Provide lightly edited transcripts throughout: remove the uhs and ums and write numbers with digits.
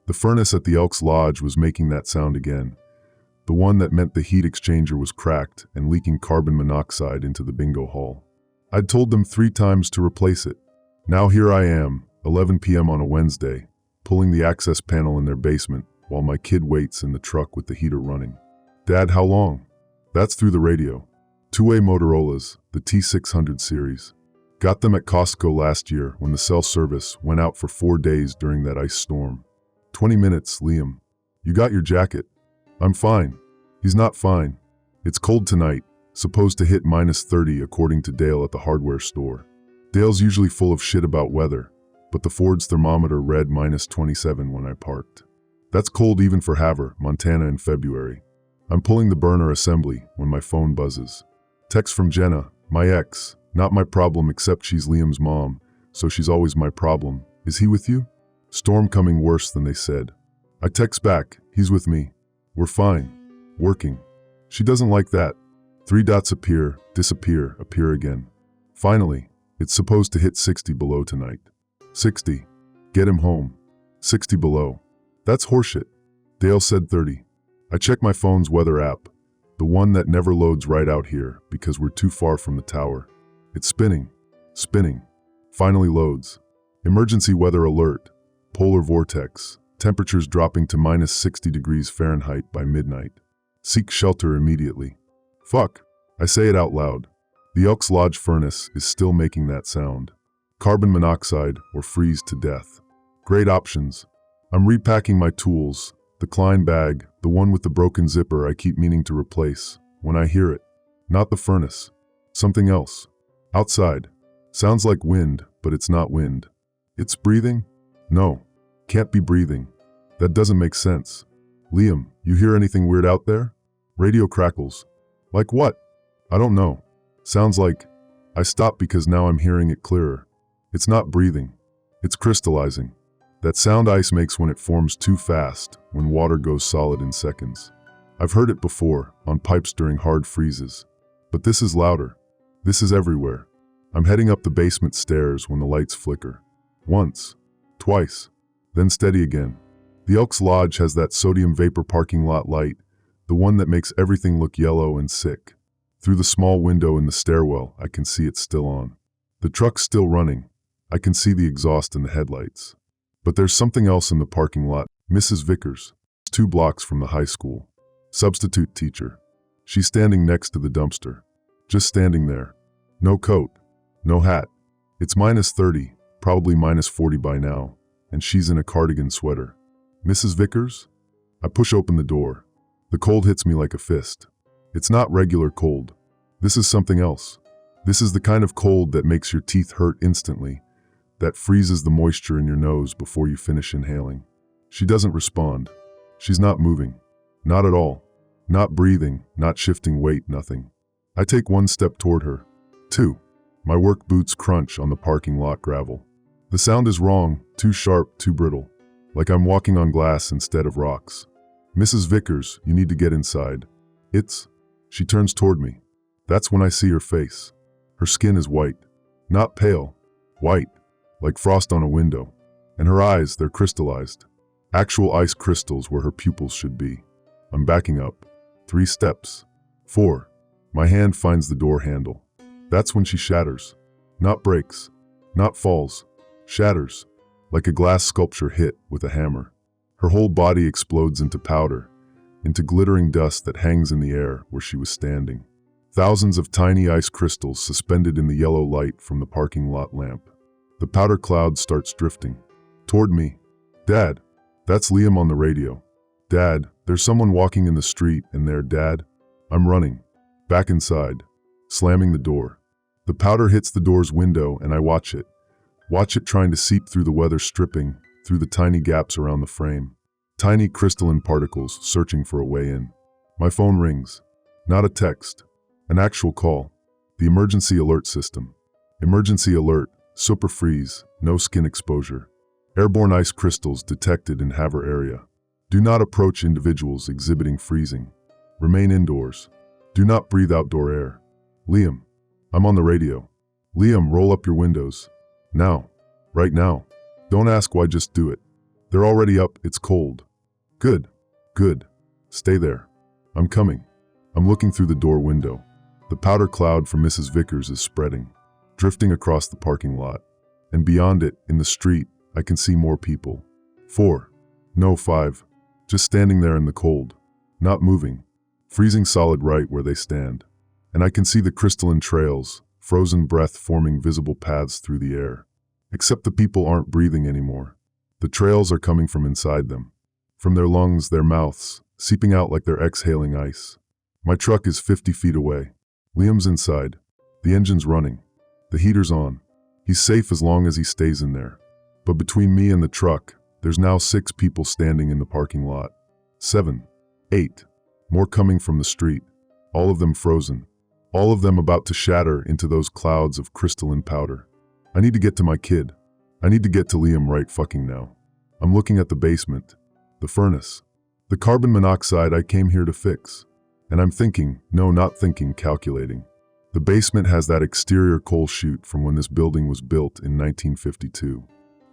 The furnace at the Elks Lodge was making that sound again. The one that meant the heat exchanger was cracked and leaking carbon monoxide into the bingo hall. I'd told them 3 times to replace it. Now here I am, 11 p.m. on a Wednesday, pulling the access panel in their basement while my kid waits in the truck with the heater running. Dad, how long? That's through the radio. 2-way Motorola's, the T600 series. Got them at Costco last year when the cell service went out for 4 days during that ice storm. 20 minutes, Liam. You got your jacket? I'm fine. He's not fine. It's cold tonight, supposed to hit -30 according to Dale at the hardware store. Dale's usually full of shit about weather, but the Ford's thermometer read -27 when I parked. That's cold even for Havre, Montana in February. I'm pulling the burner assembly when my phone buzzes. Text from Jenna, my ex. Not my problem except she's Liam's mom, so she's always my problem. Is he with you? Storm coming worse than they said. I text back, he's with me. We're fine. Working. She doesn't like that. 3 dots appear, disappear, appear again. Finally, it's supposed to hit 60 below tonight. 60. Get him home. 60 below. That's horseshit. Dale said 30. I check my phone's weather app, the one that never loads right out here because we're too far from the tower. It's spinning. Spinning. Finally loads. Emergency weather alert. Polar vortex. Temperatures dropping to -60 degrees Fahrenheit by midnight. Seek shelter immediately. Fuck. I say it out loud. The Elks Lodge furnace is still making that sound. Carbon monoxide or freeze to death. Great options. I'm repacking my tools. The Klein bag, the one with the broken zipper I keep meaning to replace, when I hear it. Not the furnace. Something else. Outside. Sounds like wind, but it's not wind. It's breathing? No. Can't be breathing. That doesn't make sense. Liam, you hear anything weird out there? Radio crackles. Like what? I don't know. Sounds like... I stop because now I'm hearing it clearer. It's not breathing. It's crystallizing. That sound ice makes when it forms too fast, when water goes solid in seconds. I've heard it before, on pipes during hard freezes. But this is louder. This is everywhere. I'm heading up the basement stairs when the lights flicker. Once. Twice. Then steady again. The Elks Lodge has that sodium vapor parking lot light, the one that makes everything look yellow and sick. Through the small window in the stairwell, I can see it's still on. The truck's still running. I can see the exhaust in the headlights. But there's something else in the parking lot. Mrs. Vickers, 2 blocks from the high school. Substitute teacher. She's standing next to the dumpster. Just standing there. No coat. No hat. It's -30, probably -40 by now, and she's in a cardigan sweater. Mrs. Vickers? I push open the door. The cold hits me like a fist. It's not regular cold. This is something else. This is the kind of cold that makes your teeth hurt instantly, that freezes the moisture in your nose before you finish inhaling. She doesn't respond. She's not moving. Not at all. Not breathing, not shifting weight, nothing. I take 1 step toward her. 2. My work boots crunch on the parking lot gravel. The sound is wrong, too sharp, too brittle. Like I'm walking on glass instead of rocks. Mrs. Vickers, you need to get inside. It's... She turns toward me. That's when I see her face. Her skin is white. Not pale. White. Like frost on a window. And her eyes, they're crystallized. Actual ice crystals where her pupils should be. I'm backing up. 3 steps. 4. My hand finds the door handle. That's when she shatters. Not breaks. Not falls. Shatters. Like a glass sculpture hit with a hammer. Her whole body explodes into powder, into glittering dust that hangs in the air where she was standing. Thousands of tiny ice crystals suspended in the yellow light from the parking lot lamp. The powder cloud starts drifting. Toward me. Dad. That's Liam on the radio. Dad, there's someone walking in the street in there, Dad. I'm running. Back inside. Slamming the door. The powder hits the door's window and I watch it. Watch it trying to seep through the weather stripping, through the tiny gaps around the frame. Tiny crystalline particles searching for a way in. My phone rings. Not a text. An actual call. The emergency alert system. Emergency alert. Super freeze. No skin exposure. Airborne ice crystals detected in Havre area. Do not approach individuals exhibiting freezing. Remain indoors. Do not breathe outdoor air. Liam. I'm on the radio. Liam, roll up your windows. Now. Right now. Don't ask why, just do it. They're already up, it's cold. Good. Good. Stay there. I'm coming. I'm looking through the door window. The powder cloud from Mrs. Vickers is spreading, drifting across the parking lot. And beyond it, in the street, I can see more people. 4. No, 5. Just standing there in the cold. Not moving. Freezing solid right where they stand. And I can see the crystalline trails, frozen breath forming visible paths through the air. Except the people aren't breathing anymore. The trails are coming from inside them. From their lungs, their mouths, seeping out like they're exhaling ice. My truck is 50 feet away. Liam's inside. The engine's running. The heater's on. He's safe as long as he stays in there. But between me and the truck, there's now 6 people standing in the parking lot. 7. 8. More coming from the street. All of them frozen. All of them about to shatter into those clouds of crystalline powder. I need to get to my kid. I need to get to Liam right fucking now. I'm looking at the basement. The furnace. The carbon monoxide I came here to fix. And I'm thinking, no, not thinking, calculating. The basement has that exterior coal chute from when this building was built in 1952.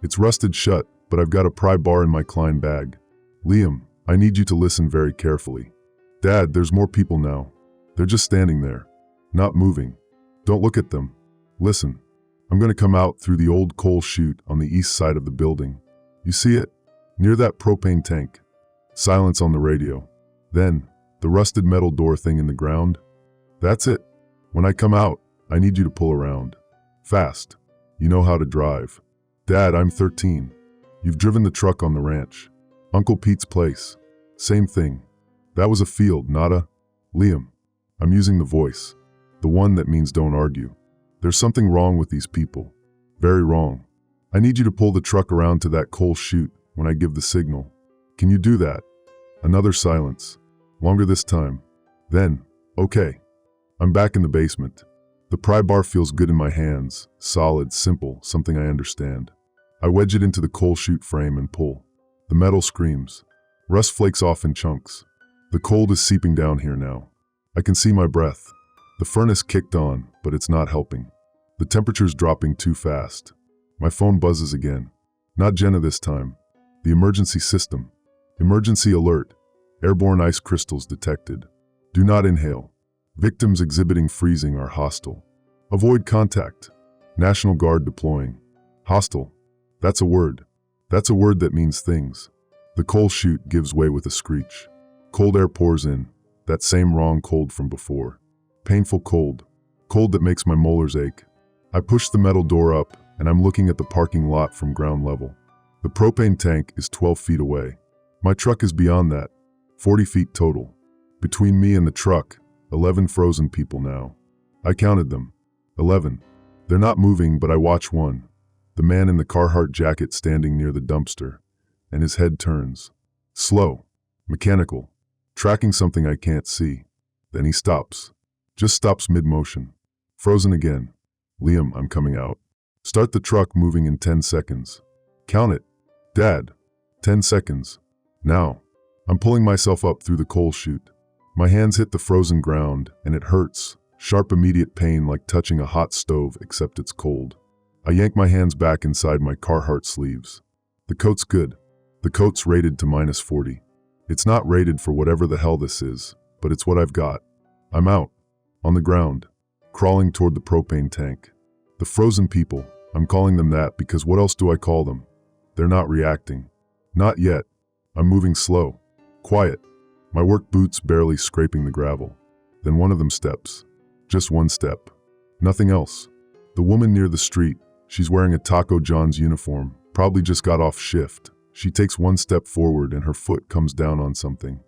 It's rusted shut, but I've got a pry bar in my Klein bag. Liam, I need you to listen very carefully. Dad, there's more people now. They're just standing there. Not moving. Don't look at them. Listen. I'm going to come out through the old coal chute on the east side of the building. You see it? Near that propane tank. Silence on the radio. Then, the rusted metal door thing in the ground. That's it. When I come out, I need you to pull around. Fast. You know how to drive. Dad, I'm 13. You've driven the truck on the ranch. Uncle Pete's place. Same thing. That was a field, not a... Liam. I'm using the voice. The one that means don't argue. There's something wrong with these people. Very wrong. I need you to pull the truck around to that coal chute when I give the signal. Can you do that? Another silence. Longer this time. Then, okay. I'm back in the basement. The pry bar feels good in my hands. Solid, simple, something I understand. I wedge it into the coal chute frame and pull. The metal screams. Rust flakes off in chunks. The cold is seeping down here now. I can see my breath. The furnace kicked on, but it's not helping. The temperature's dropping too fast. My phone buzzes again. Not Jenna this time. The emergency system. Emergency alert. Airborne ice crystals detected. Do not inhale. Victims exhibiting freezing are hostile. Avoid contact. National Guard deploying. Hostile. That's a word. That's a word that means things. The coal chute gives way with a screech. Cold air pours in. That same wrong cold from before. Painful cold. Cold that makes my molars ache. I push the metal door up, and I'm looking at the parking lot from ground level. The propane tank is 12 feet away. My truck is beyond that. 40 feet total. Between me and the truck, 11 frozen people now. I counted them. 11. They're not moving, but I watch one. The man in the Carhartt jacket standing near the dumpster, and his head turns. Slow. Mechanical. Tracking something I can't see. Then he stops. Just stops mid-motion. Frozen again. Liam, I'm coming out. Start the truck moving in 10 seconds. Count it. Dad. 10 seconds. Now. I'm pulling myself up through the coal chute. My hands hit the frozen ground, and it hurts. Sharp immediate pain like touching a hot stove, except it's cold. I yank my hands back inside my Carhartt sleeves. The coat's good. The coat's rated to -40. It's not rated for whatever the hell this is, but it's what I've got. I'm out. On the ground. Crawling toward the propane tank. The frozen people, I'm calling them that because what else do I call them? They're not reacting. Not yet. I'm moving slow. Quiet. My work boots barely scraping the gravel. Then one of them steps. Just one step. Nothing else. The woman near the street, she's wearing a Taco John's uniform, probably just got off shift. She takes one step forward and her foot comes down on something.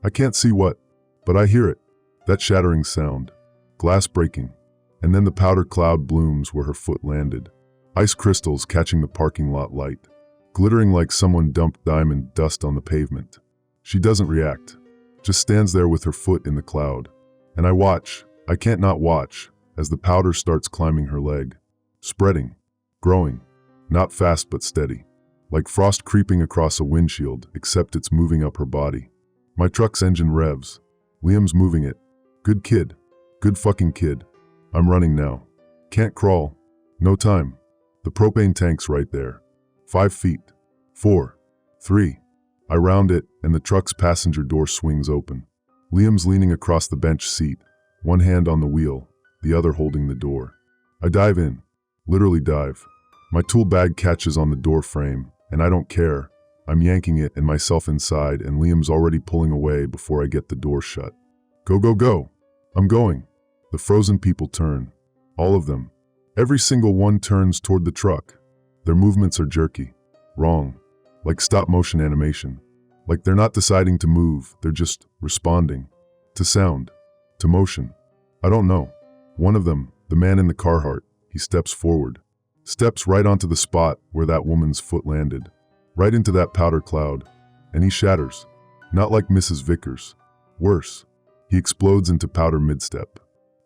I can't see what, but I hear it. That shattering sound. Glass breaking. And then the powder cloud blooms where her foot landed. Ice crystals catching the parking lot light. Glittering like someone dumped diamond dust on the pavement. She doesn't react. Just stands there with her foot in the cloud. And I watch, I can't not watch, as the powder starts climbing her leg. Spreading. Growing. Not fast but steady. Like frost creeping across a windshield, except it's moving up her body. My truck's engine revs. Liam's moving it. Good kid. Good fucking kid. I'm running now. Can't crawl. No time. The propane tank's right there. 5 feet. 4. 3. I round it, and the truck's passenger door swings open. Liam's leaning across the bench seat, one hand on the wheel, the other holding the door. I dive in. Literally dive. My tool bag catches on the door frame, and I don't care. I'm yanking it and myself inside, and Liam's already pulling away before I get the door shut. Go, go, go. I'm going. The frozen people turn. All of them. Every single one turns toward the truck. Their movements are jerky. Wrong. Like stop-motion animation. Like they're not deciding to move, they're just responding. To sound. To motion. I don't know. One of them, the man in the Carhartt, he steps forward. Steps right onto the spot where that woman's foot landed. Right into that powder cloud. And he shatters. Not like Mrs. Vickers. Worse. He explodes into powder mid-step.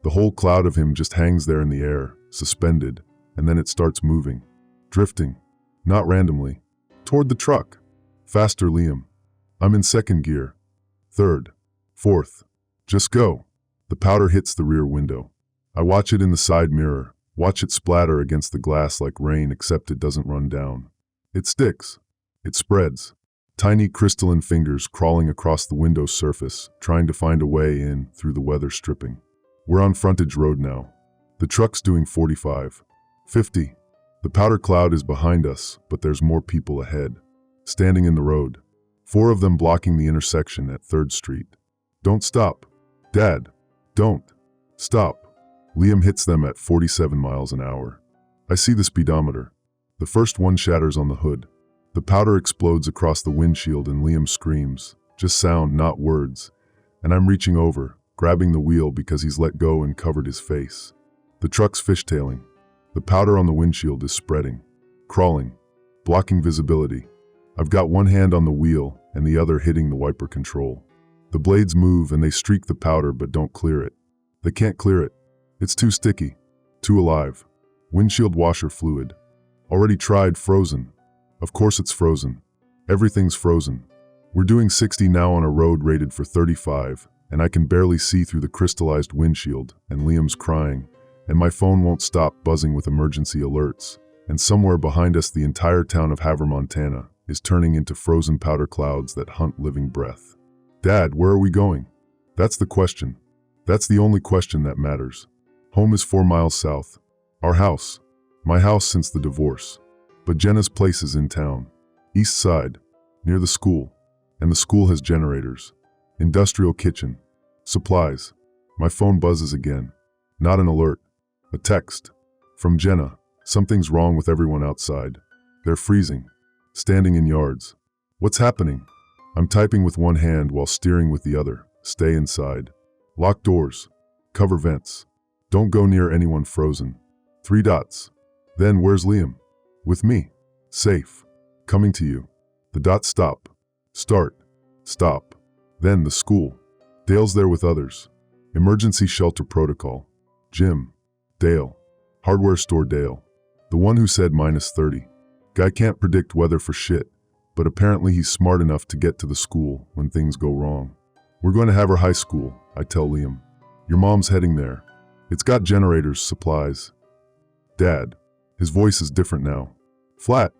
The whole cloud of him just hangs there in the air, suspended, and then it starts moving. Drifting. Not randomly. Toward the truck. Faster, Liam. I'm in second gear. Third. Fourth. Just go. The powder hits the rear window. I watch it in the side mirror. Watch it splatter against the glass like rain, except it doesn't run down. It sticks. It spreads. Tiny crystalline fingers crawling across the window's surface, trying to find a way in through the weather stripping. We're on frontage road now. The truck's doing 45. 50. The powder cloud is behind us, but there's more people ahead. Standing in the road. 4 of them blocking the intersection at 3rd Street. Don't stop. Dad. Don't. Stop. Liam hits them at 47 miles an hour. I see the speedometer. The first one shatters on the hood. The powder explodes across the windshield and Liam screams. Just sound, not words. And I'm reaching over, grabbing the wheel because he's let go and covered his face. The truck's fishtailing. The powder on the windshield is spreading. Crawling. Blocking visibility. I've got one hand on the wheel and the other hitting the wiper control. The blades move and they streak the powder but don't clear it. They can't clear it. It's too sticky. Too alive. Windshield washer fluid. Already tried frozen. Of course it's frozen. Everything's frozen. We're doing 60 now on a road rated for 35, and I can barely see through the crystallized windshield, and Liam's crying, and my phone won't stop buzzing with emergency alerts, and somewhere behind us the entire town of Havre, Montana, is turning into frozen powder clouds that hunt living breath. Dad, where are we going? That's the question. That's the only question that matters. Home is 4 miles south. Our house. My house since the divorce. But Jenna's place is in town. East side. Near the school. And the school has generators. Industrial kitchen. Supplies. My phone buzzes again. Not an alert. A text. From Jenna. Something's wrong with everyone outside. They're freezing. Standing in yards. What's happening? I'm typing with one hand while steering with the other. Stay inside. Lock doors. Cover vents. Don't go near anyone frozen. 3 dots. Then where's Liam? With me. Safe. Coming to you. The dots stop. Start. Stop. Then the school. Dale's there with others. Emergency shelter protocol. Jim. Dale. Hardware store Dale. The one who said -30. Guy can't predict weather for shit, but apparently he's smart enough to get to the school when things go wrong. We're going to Havre High School, I tell Liam. Your mom's heading there. It's got generators, supplies. Dad. His voice is different now. Flat.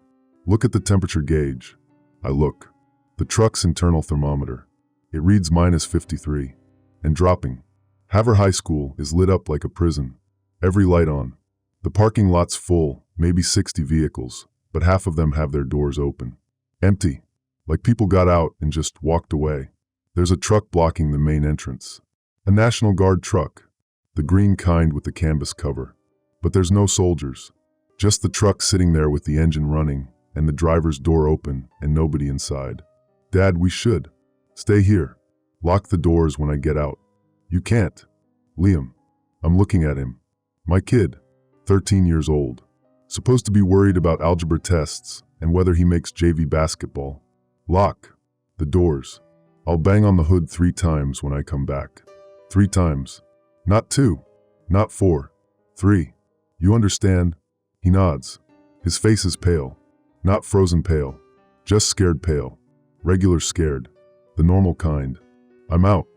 Look at the temperature gauge. I look. The truck's internal thermometer. It reads -53. And dropping. Havre High School is lit up like a prison. Every light on. The parking lot's full, maybe 60 vehicles, but half of them have their doors open. Empty. Like people got out and just walked away. There's a truck blocking the main entrance. A National Guard truck. The green kind with the canvas cover. But there's no soldiers. Just the truck sitting there with the engine running and the driver's door open and nobody inside. Dad, we should. Stay here. Lock the doors when I get out. You can't. Liam. I'm looking at him. My kid. 13 years old. Supposed to be worried about algebra tests and whether he makes JV basketball. Lock. The doors. I'll bang on the hood 3 times when I come back. 3 times. Not 2. Not 4. 3. You understand? He nods. His face is pale. Not frozen pale. Just scared pale. Regular scared. The normal kind. I'm out.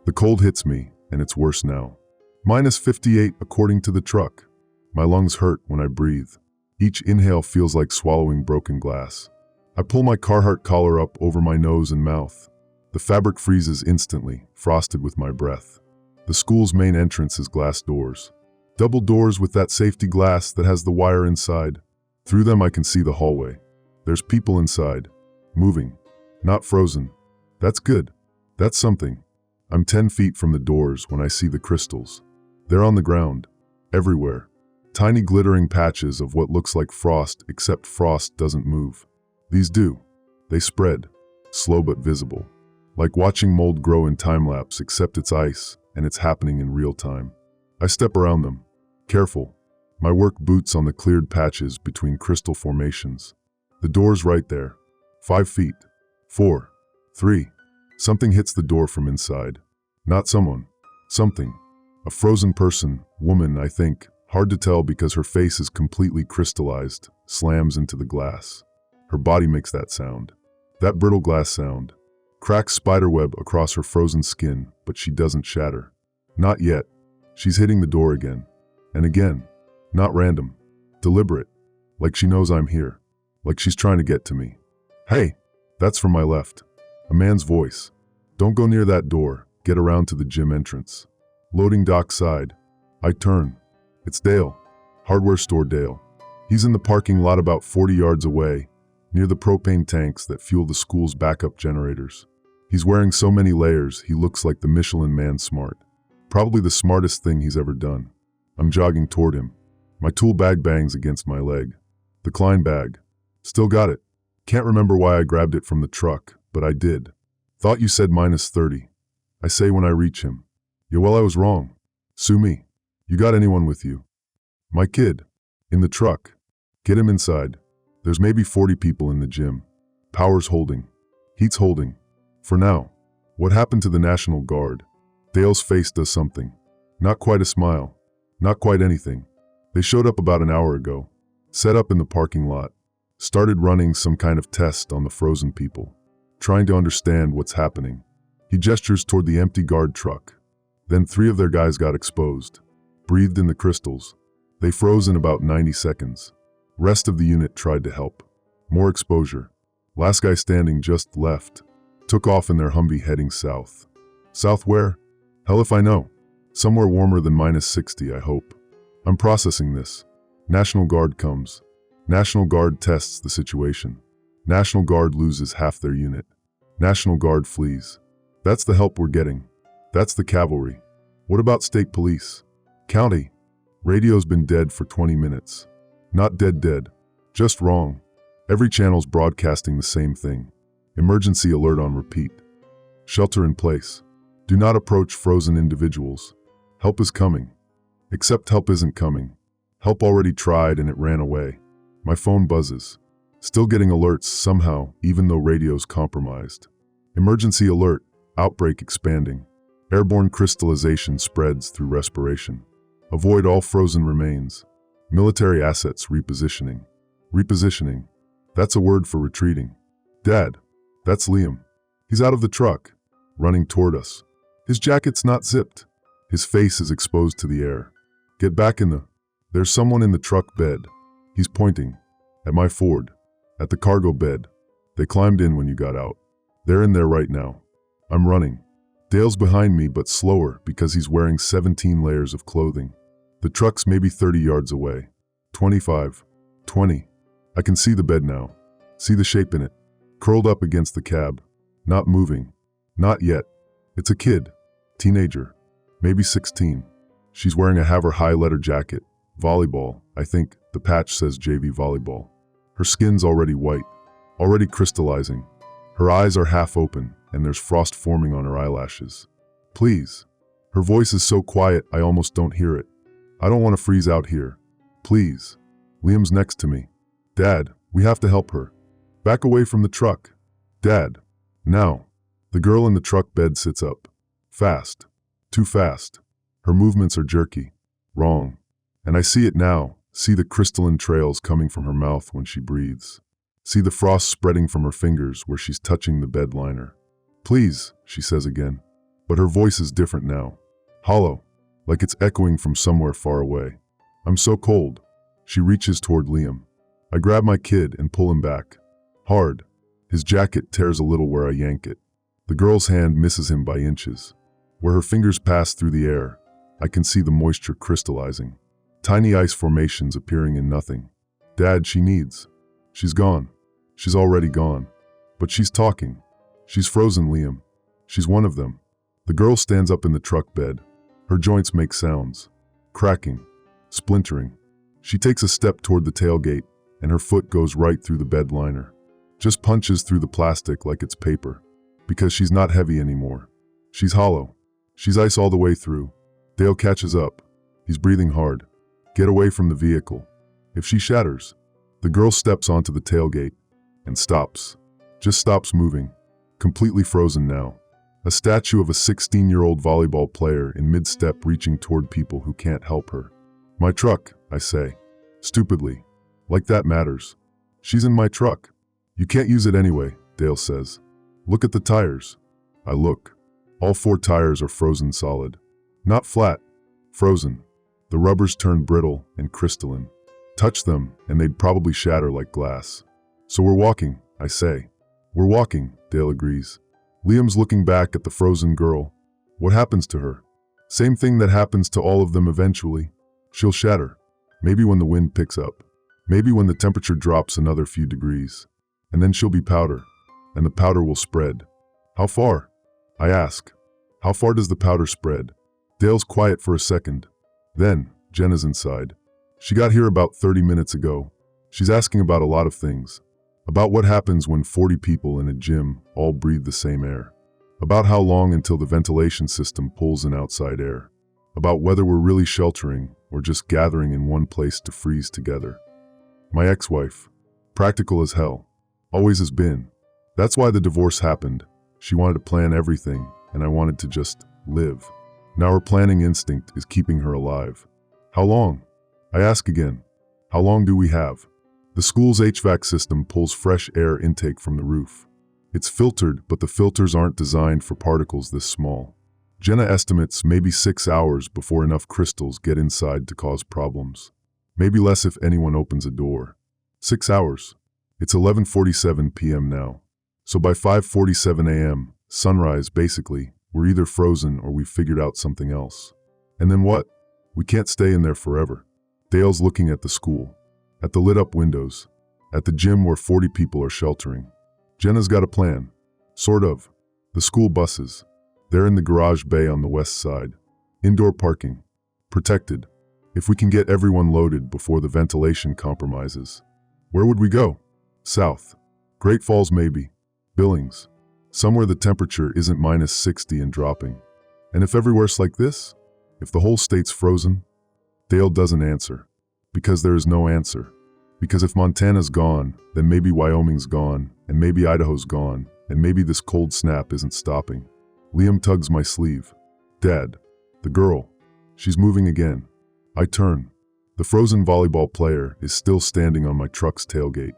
The cold hits me, and it's worse now. -58 according to the truck. My lungs hurt when I breathe. Each inhale feels like swallowing broken glass. I pull my Carhartt collar up over my nose and mouth. The fabric freezes instantly, frosted with my breath. The school's main entrance is glass doors. Double doors with that safety glass that has the wire inside. Through them I can see the hallway. There's people inside. Moving. Not frozen. That's good. That's something. I'm 10 feet from the doors when I see the crystals. They're on the ground. Everywhere. Tiny glittering patches of what looks like frost, except frost doesn't move. These do. They spread. Slow but visible. Like watching mold grow in time-lapse, except it's ice, and it's happening in real time. I step around them. Careful. My work boots on the cleared patches between crystal formations. The door's right there. 5 feet. 4. 3. Something hits the door from inside. Not someone. Something. A frozen person, woman, I think, hard to tell because her face is completely crystallized, slams into the glass. Her body makes that sound. That brittle glass sound. Cracks spiderweb across her frozen skin, but she doesn't shatter. Not yet. She's hitting the door again. And again. Not random. Deliberate. Like she knows I'm here. Like she's trying to get to me. Hey! That's from my left. A man's voice. Don't go near that door. Get around to the gym entrance. Loading dock side. I turn. It's Dale. Hardware store Dale. He's in the parking lot about 40 yards away, near the propane tanks that fuel the school's backup generators. He's wearing so many layers, he looks like the Michelin Man smart. Probably the smartest thing he's ever done. I'm jogging toward him. My tool bag bangs against my leg. The Klein bag. Still got it. Can't remember why I grabbed it from the truck, but I did. Thought you said -30. I say when I reach him. Yeah, well, I was wrong. Sue me. You got anyone with you? My kid. In the truck. Get him inside. There's maybe 40 people in the gym. Power's holding. Heat's holding. For now. What happened to the National Guard? Dale's face does something. Not quite a smile. Not quite anything. They showed up about an hour ago. Set up in the parking lot. Started running some kind of test on the frozen people. Trying to understand what's happening. He gestures toward the empty guard truck. Then 3 of their guys got exposed. Breathed in the crystals. They froze in about 90 seconds. Rest of the unit tried to help. More exposure. Last guy standing just left. Took off in their Humvee heading south. South where? Hell if I know. Somewhere warmer than -60, I hope. I'm processing this. National Guard comes. National Guard tests the situation. National Guard loses half their unit. National Guard flees. That's the help we're getting. That's the cavalry. What about state police? County. Radio's been dead for 20 minutes. Not dead. Just wrong. Every channel's broadcasting the same thing. Emergency alert on repeat. Shelter in place. Do not approach frozen individuals. Help is coming. Except help isn't coming. Help already tried and it ran away. My phone buzzes. Still getting alerts somehow, even though radio's compromised. Emergency alert. Outbreak expanding. Airborne crystallization spreads through respiration. Avoid all frozen remains. Military assets repositioning. Repositioning. That's a word for retreating. Dad. That's Liam. He's out of the truck. Running toward us. His jacket's not zipped. His face is exposed to the air. Get back in the... There's someone in the truck bed. He's pointing. At my Ford. At the cargo bed. They climbed in when you got out. They're in there right now. I'm running. Dale's behind me but slower because he's wearing 17 layers of clothing. The truck's maybe 30 yards away. 25. 20. I can see the bed now. See the shape in it. Curled up against the cab. Not moving. Not yet. It's a kid. Teenager. Maybe 16. She's wearing a Haver high letter jacket. Volleyball, I think. The patch says JV volleyball. Her skin's already white. Already crystallizing. Her eyes are half open, and there's frost forming on her eyelashes. Please. Her voice is so quiet I almost don't hear it. I don't want to freeze out here. Please. Liam's next to me. Dad, we have to help her. Back away from the truck. Dad. Now. The girl in the truck bed sits up. Fast. Too fast. Her movements are jerky. Wrong. And I see it now. See the crystalline trails coming from her mouth when she breathes. See the frost spreading from her fingers where she's touching the bed liner. Please, she says again. But her voice is different now. Hollow. Like it's echoing from somewhere far away. I'm so cold. She reaches toward Liam. I grab my kid and pull him back. Hard. His jacket tears a little where I yank it. The girl's hand misses him by inches. Where her fingers pass through the air, I can see the moisture crystallizing. Tiny ice formations appearing in nothing. Dad, she needs. She's gone. She's already gone. But she's talking. She's frozen, Liam. She's one of them. The girl stands up in the truck bed. Her joints make sounds. Cracking. Splintering. She takes a step toward the tailgate, and her foot goes right through the bed liner. Just punches through the plastic like it's paper. Because she's not heavy anymore. She's hollow. She's ice all the way through. Dale catches up. He's breathing hard. Get away from the vehicle. If she shatters. The girl steps onto the tailgate and stops. Just stops moving. Completely frozen now. A statue of a 16-year-old volleyball player in mid-step reaching toward people who can't help her. My truck, I say. Stupidly. Like that matters. She's in my truck. You can't use it anyway, Dale says. Look at the tires. I look. All 4 tires are frozen solid. Not flat. Frozen. The rubbers turn brittle and crystalline. Touch them, and they'd probably shatter like glass. So we're walking, I say. We're walking, Dale agrees. Liam's looking back at the frozen girl. What happens to her? Same thing that happens to all of them eventually. She'll shatter. Maybe when the wind picks up. Maybe when the temperature drops another few degrees. And then she'll be powder. And the powder will spread. How far? I ask. How far does the powder spread? Dale's quiet for a second. Then, Jenna's inside. She got here about 30 minutes ago. She's asking about a lot of things. About what happens when 40 people in a gym all breathe the same air. About how long until the ventilation system pulls in outside air. About whether we're really sheltering or just gathering in one place to freeze together. My ex-wife. Practical as hell. Always has been. That's why the divorce happened. She wanted to plan everything, and I wanted to just live. Now her planning instinct is keeping her alive. How long? I ask again. How long do we have? The school's HVAC system pulls fresh air intake from the roof. It's filtered, but the filters aren't designed for particles this small. Jenna estimates maybe 6 hours before enough crystals get inside to cause problems. Maybe less if anyone opens a door. 6 hours. It's 11:47 p.m. now. So by 5:47 a.m., sunrise basically, we're either frozen or we've figured out something else. And then what? We can't stay in there forever. Dale's looking at the school. At the lit-up windows. At the gym where 40 people are sheltering. Jenna's got a plan. Sort of. The school buses. They're in the garage bay on the west side. Indoor parking. Protected. If we can get everyone loaded before the ventilation compromises. Where would we go? South. Great Falls maybe. Billings. Somewhere the temperature isn't -60 and dropping. And if everywhere's like this? If the whole state's frozen? Dale doesn't answer. Because there is no answer. Because if Montana's gone, then maybe Wyoming's gone, and maybe Idaho's gone, and maybe this cold snap isn't stopping. Liam tugs my sleeve. Dad. The girl. She's moving again. I turn. The frozen volleyball player is still standing on my truck's tailgate.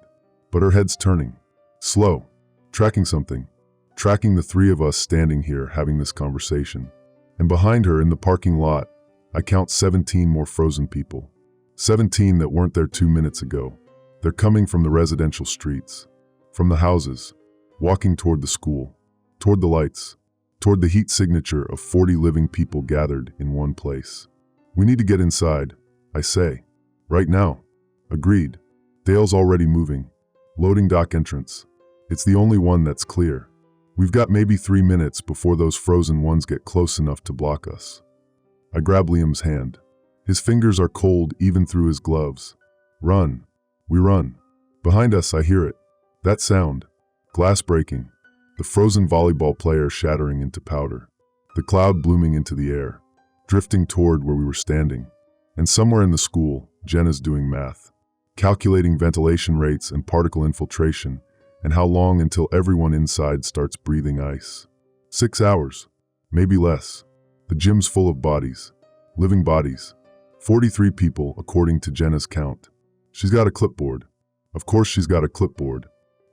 But her head's turning. Slow. Tracking something. Tracking the 3 of us standing here having this conversation. And behind her in the parking lot, I count 17 more frozen people. 17 that weren't there 2 minutes ago. They're coming from the residential streets. From the houses. Walking toward the school. Toward the lights. Toward the heat signature of 40 living people gathered in one place. We need to get inside, I say. Right now. Agreed. Dale's already moving. Loading dock entrance. It's the only one that's clear. We've got maybe 3 minutes before those frozen ones get close enough to block us. I grab Liam's hand. His fingers are cold even through his gloves. Run. We run. Behind us, I hear it. That sound. Glass breaking. The frozen volleyball player shattering into powder. The cloud blooming into the air. Drifting toward where we were standing. And somewhere in the school, Jenna's doing math. Calculating ventilation rates and particle infiltration, and how long until everyone inside starts breathing ice. 6 hours. Maybe less. The gym's full of bodies. Living bodies. 43 people, according to Jenna's count. She's got a clipboard. Of course she's got a clipboard.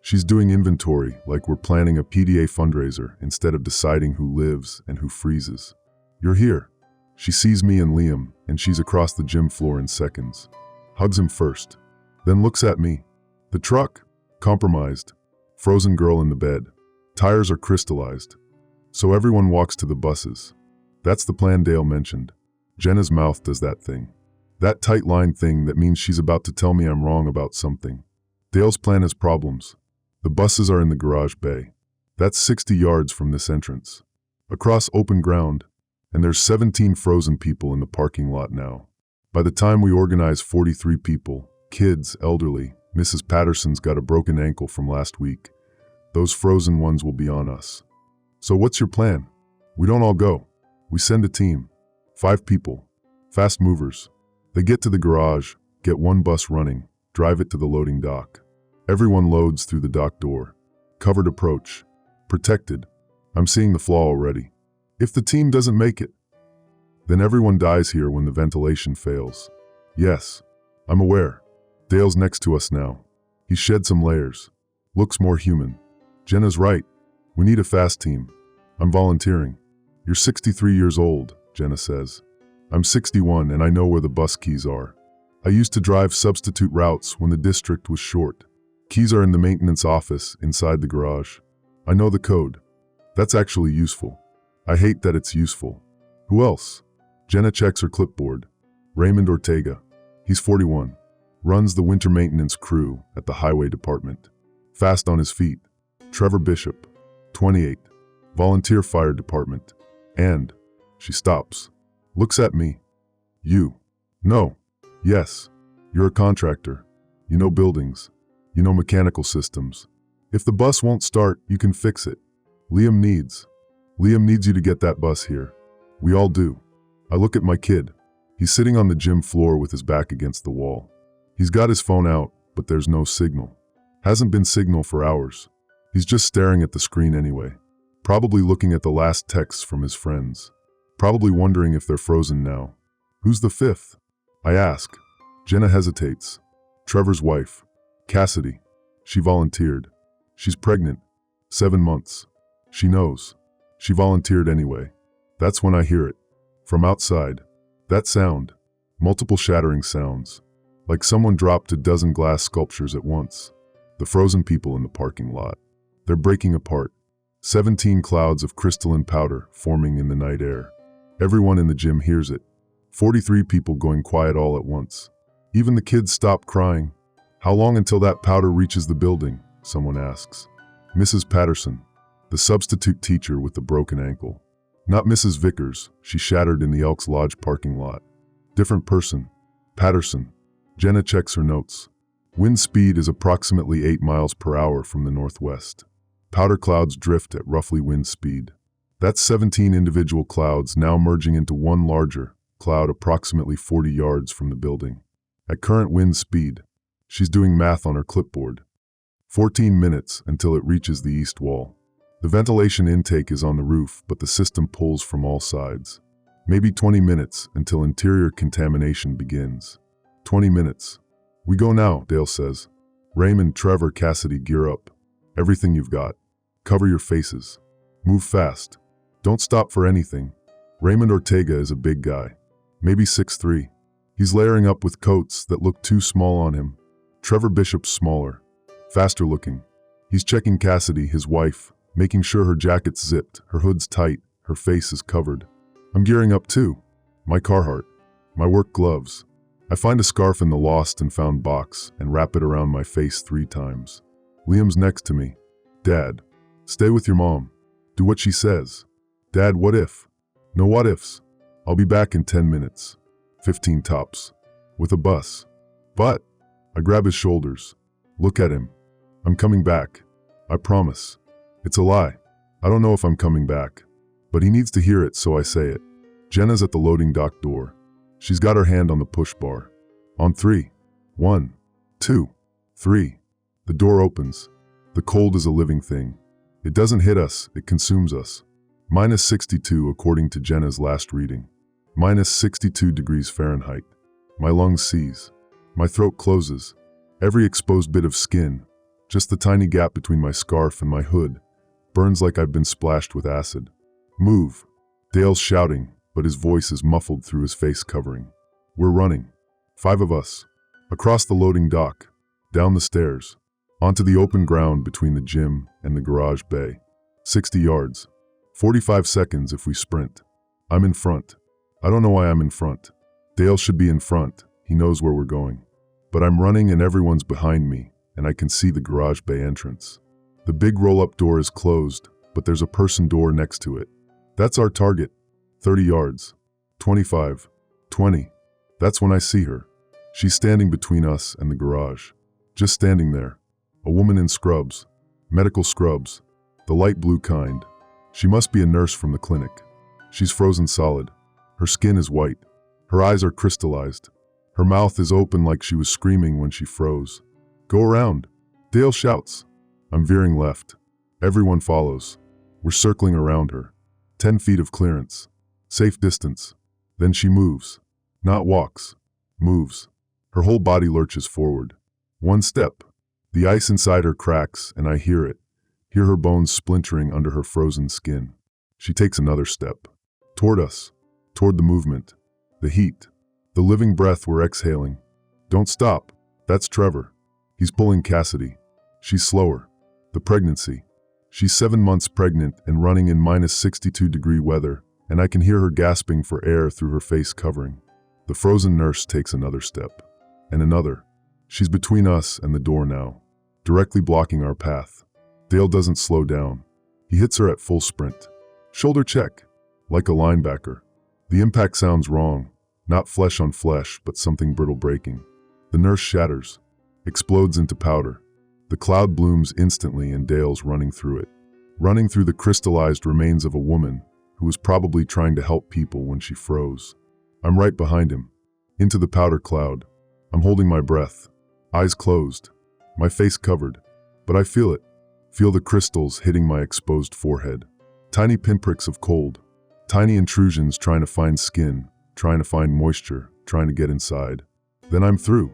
She's doing inventory like we're planning a PDA fundraiser instead of deciding who lives and who freezes. You're here. She sees me and Liam, and she's across the gym floor in seconds. Hugs him first. Then looks at me. The truck. Compromised. Frozen girl in the bed. Tires are crystallized. So everyone walks to the buses. That's the plan Dale mentioned. Jenna's mouth does that thing. That tight line thing that means she's about to tell me I'm wrong about something. Dale's plan has problems. The buses are in the garage bay. That's 60 yards from this entrance. Across open ground, and there's 17 frozen people in the parking lot now. By the time we organize 43 people, kids, elderly, Mrs. Patterson's got a broken ankle from last week. Those frozen ones will be on us. So what's your plan? We don't all go. We send a team. 5 people. Fast movers. They get to the garage, get one bus running, drive it to the loading dock. Everyone loads through the dock door. Covered approach. Protected. I'm seeing the flaw already. If the team doesn't make it, then everyone dies here when the ventilation fails. Yes, I'm aware. Dale's next to us now. He shed some layers. Looks more human. Jenna's right. We need a fast team. I'm volunteering. You're 63 years old, Jenna says. I'm 61 and I know where the bus keys are. I used to drive substitute routes when the district was short. Keys are in the maintenance office inside the garage. I know the code. That's actually useful. I hate that it's useful. Who else? Jenna checks her clipboard. Raymond Ortega. He's 41. Runs the winter maintenance crew at the highway department. Fast on his feet. Trevor Bishop. 28. Volunteer fire department. And she stops. Looks at me. You. No. Yes. You're a contractor. You know buildings. You know mechanical systems. If the bus won't start, you can fix it. Liam needs you to get that bus here. We all do. I look at my kid. He's sitting on the gym floor with his back against the wall. He's got his phone out, but there's no signal. Hasn't been signal for hours. He's just staring at the screen anyway. Probably looking at the last texts from his friends. Probably wondering if they're frozen now. Who's the 5th? I ask. Jenna hesitates. Trevor's wife. Cassidy. She volunteered. She's pregnant. 7 months. She knows. She volunteered anyway. That's when I hear it. From outside. That sound. Multiple shattering sounds. Like someone dropped a dozen glass sculptures at once. The frozen people in the parking lot. They're breaking apart. 17 clouds of crystalline powder forming in the night air. Everyone in the gym hears it. 43 people going quiet all at once. Even the kids stop crying. How long until that powder reaches the building? Someone asks. Mrs. Patterson, the substitute teacher with the broken ankle. Not Mrs. Vickers, she shattered in the Elks Lodge parking lot. Different person. Patterson. Jenna checks her notes. Wind speed is approximately 8 miles per hour from the northwest. Powder clouds drift at roughly wind speed. That's 17 individual clouds now merging into one larger cloud approximately 40 yards from the building. At current wind speed, she's doing math on her clipboard. 14 minutes until it reaches the east wall. The ventilation intake is on the roof, but the system pulls from all sides. Maybe 20 minutes until interior contamination begins. 20 minutes. We go now, Dale says. Raymond, Trevor, Cassidy, gear up. Everything you've got. Cover your faces. Move fast. Don't stop for anything. Raymond Ortega is a big guy. Maybe 6'3". He's layering up with coats that look too small on him. Trevor Bishop's smaller. Faster looking. He's checking Cassidy, his wife, making sure her jacket's zipped, her hood's tight, her face is covered. I'm gearing up too. My Carhartt. My work gloves. I find a scarf in the lost and found box and wrap it around my face 3 times. Liam's next to me. Dad, stay with your mom. Do what she says. Dad, what if? No what ifs. I'll be back in 10 minutes. 15 tops. With a bus. But, I grab his shoulders. Look at him. I'm coming back. I promise. It's a lie. I don't know if I'm coming back. But he needs to hear it, so I say it. Jenna's at the loading dock door. She's got her hand on the push bar. On 3. 1, 2, 3. The door opens. The cold is a living thing. It doesn't hit us, it consumes us. Minus 62 according to Jenna's last reading. Minus 62 degrees Fahrenheit. My lungs seize. My throat closes. Every exposed bit of skin, just the tiny gap between my scarf and my hood, burns like I've been splashed with acid. Move. Dale's shouting, but his voice is muffled through his face covering. We're running. 5 of us. Across the loading dock. Down the stairs. Onto the open ground between the gym and the garage bay. 60 yards. 45 seconds if we sprint. I'm in front. I don't know why I'm in front. Dale should be in front. He knows where we're going. But I'm running and everyone's behind me, and I can see the garage bay entrance. The big roll-up door is closed, but there's a person door next to it. That's our target. 30 yards. 25. 20. That's when I see her. She's standing between us and the garage. Just standing there. A woman in scrubs. Medical scrubs. The light blue kind. She must be a nurse from the clinic. She's frozen solid. Her skin is white. Her eyes are crystallized. Her mouth is open like she was screaming when she froze. Go around. Dale shouts. I'm veering left. Everyone follows. We're circling around her. 10 feet of clearance. Safe distance. Then she moves. Not walks. Moves. Her whole body lurches forward. One step. The ice inside her cracks, and I hear it. Hear her bones splintering under her frozen skin. She takes another step. Toward us. Toward the movement. The heat. The living breath we're exhaling. Don't stop. That's Trevor. He's pulling Cassidy. She's slower. The pregnancy. She's 7 months pregnant and running in minus 62-degree weather, and I can hear her gasping for air through her face covering. The frozen nurse takes another step. And another. She's between us and the door now, directly blocking our path. Dale doesn't slow down. He hits her at full sprint. Shoulder check. Like a linebacker. The impact sounds wrong. Not flesh on flesh, but something brittle breaking. The nurse shatters. Explodes into powder. The cloud blooms instantly and Dale's running through it. Running through the crystallized remains of a woman who was probably trying to help people when she froze. I'm right behind him. Into the powder cloud. I'm holding my breath. Eyes closed. My face covered. But I feel it. Feel the crystals hitting my exposed forehead. Tiny pinpricks of cold. Tiny intrusions trying to find skin, trying to find moisture, trying to get inside. Then I'm through.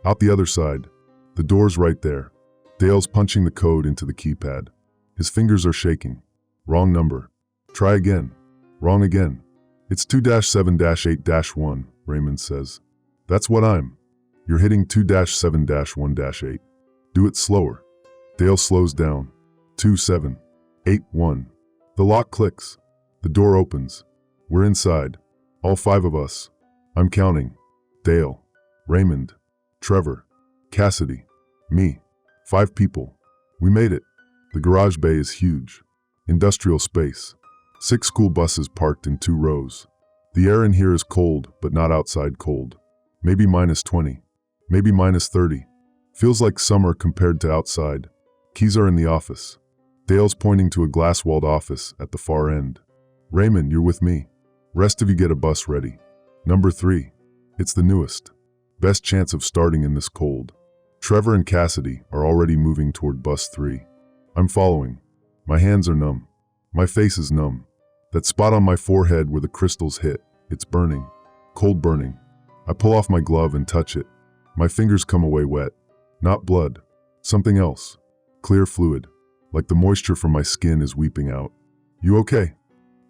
Out the other side. The door's right there. Dale's punching the code into the keypad. His fingers are shaking. Wrong number. Try again. Wrong again. It's 2-7-8-1, Raymond says. That's what I'm. You're hitting 2-7-1-8. Do it slower. Dale slows down. 2-7-8-1. The lock clicks. The door opens. We're inside. All 5 of us. I'm counting. Dale. Raymond. Trevor. Cassidy. Me. 5 people. We made it. The garage bay is huge. Industrial space. 6 school buses parked in 2 rows. The air in here is cold, but not outside cold. Maybe minus 20. Maybe minus 30. Feels like summer compared to outside. Keys are in the office. Dale's pointing to a glass-walled office at the far end. Raymond, you're with me. Rest of you get a bus ready. Number 3. It's the newest. Best chance of starting in this cold. Trevor and Cassidy are already moving toward bus 3. I'm following. My hands are numb. My face is numb. That spot on my forehead where the crystals hit, it's burning. Cold burning. I pull off my glove and touch it. My fingers come away wet. Not blood. Something else. Clear fluid. Like the moisture from my skin is weeping out. You okay?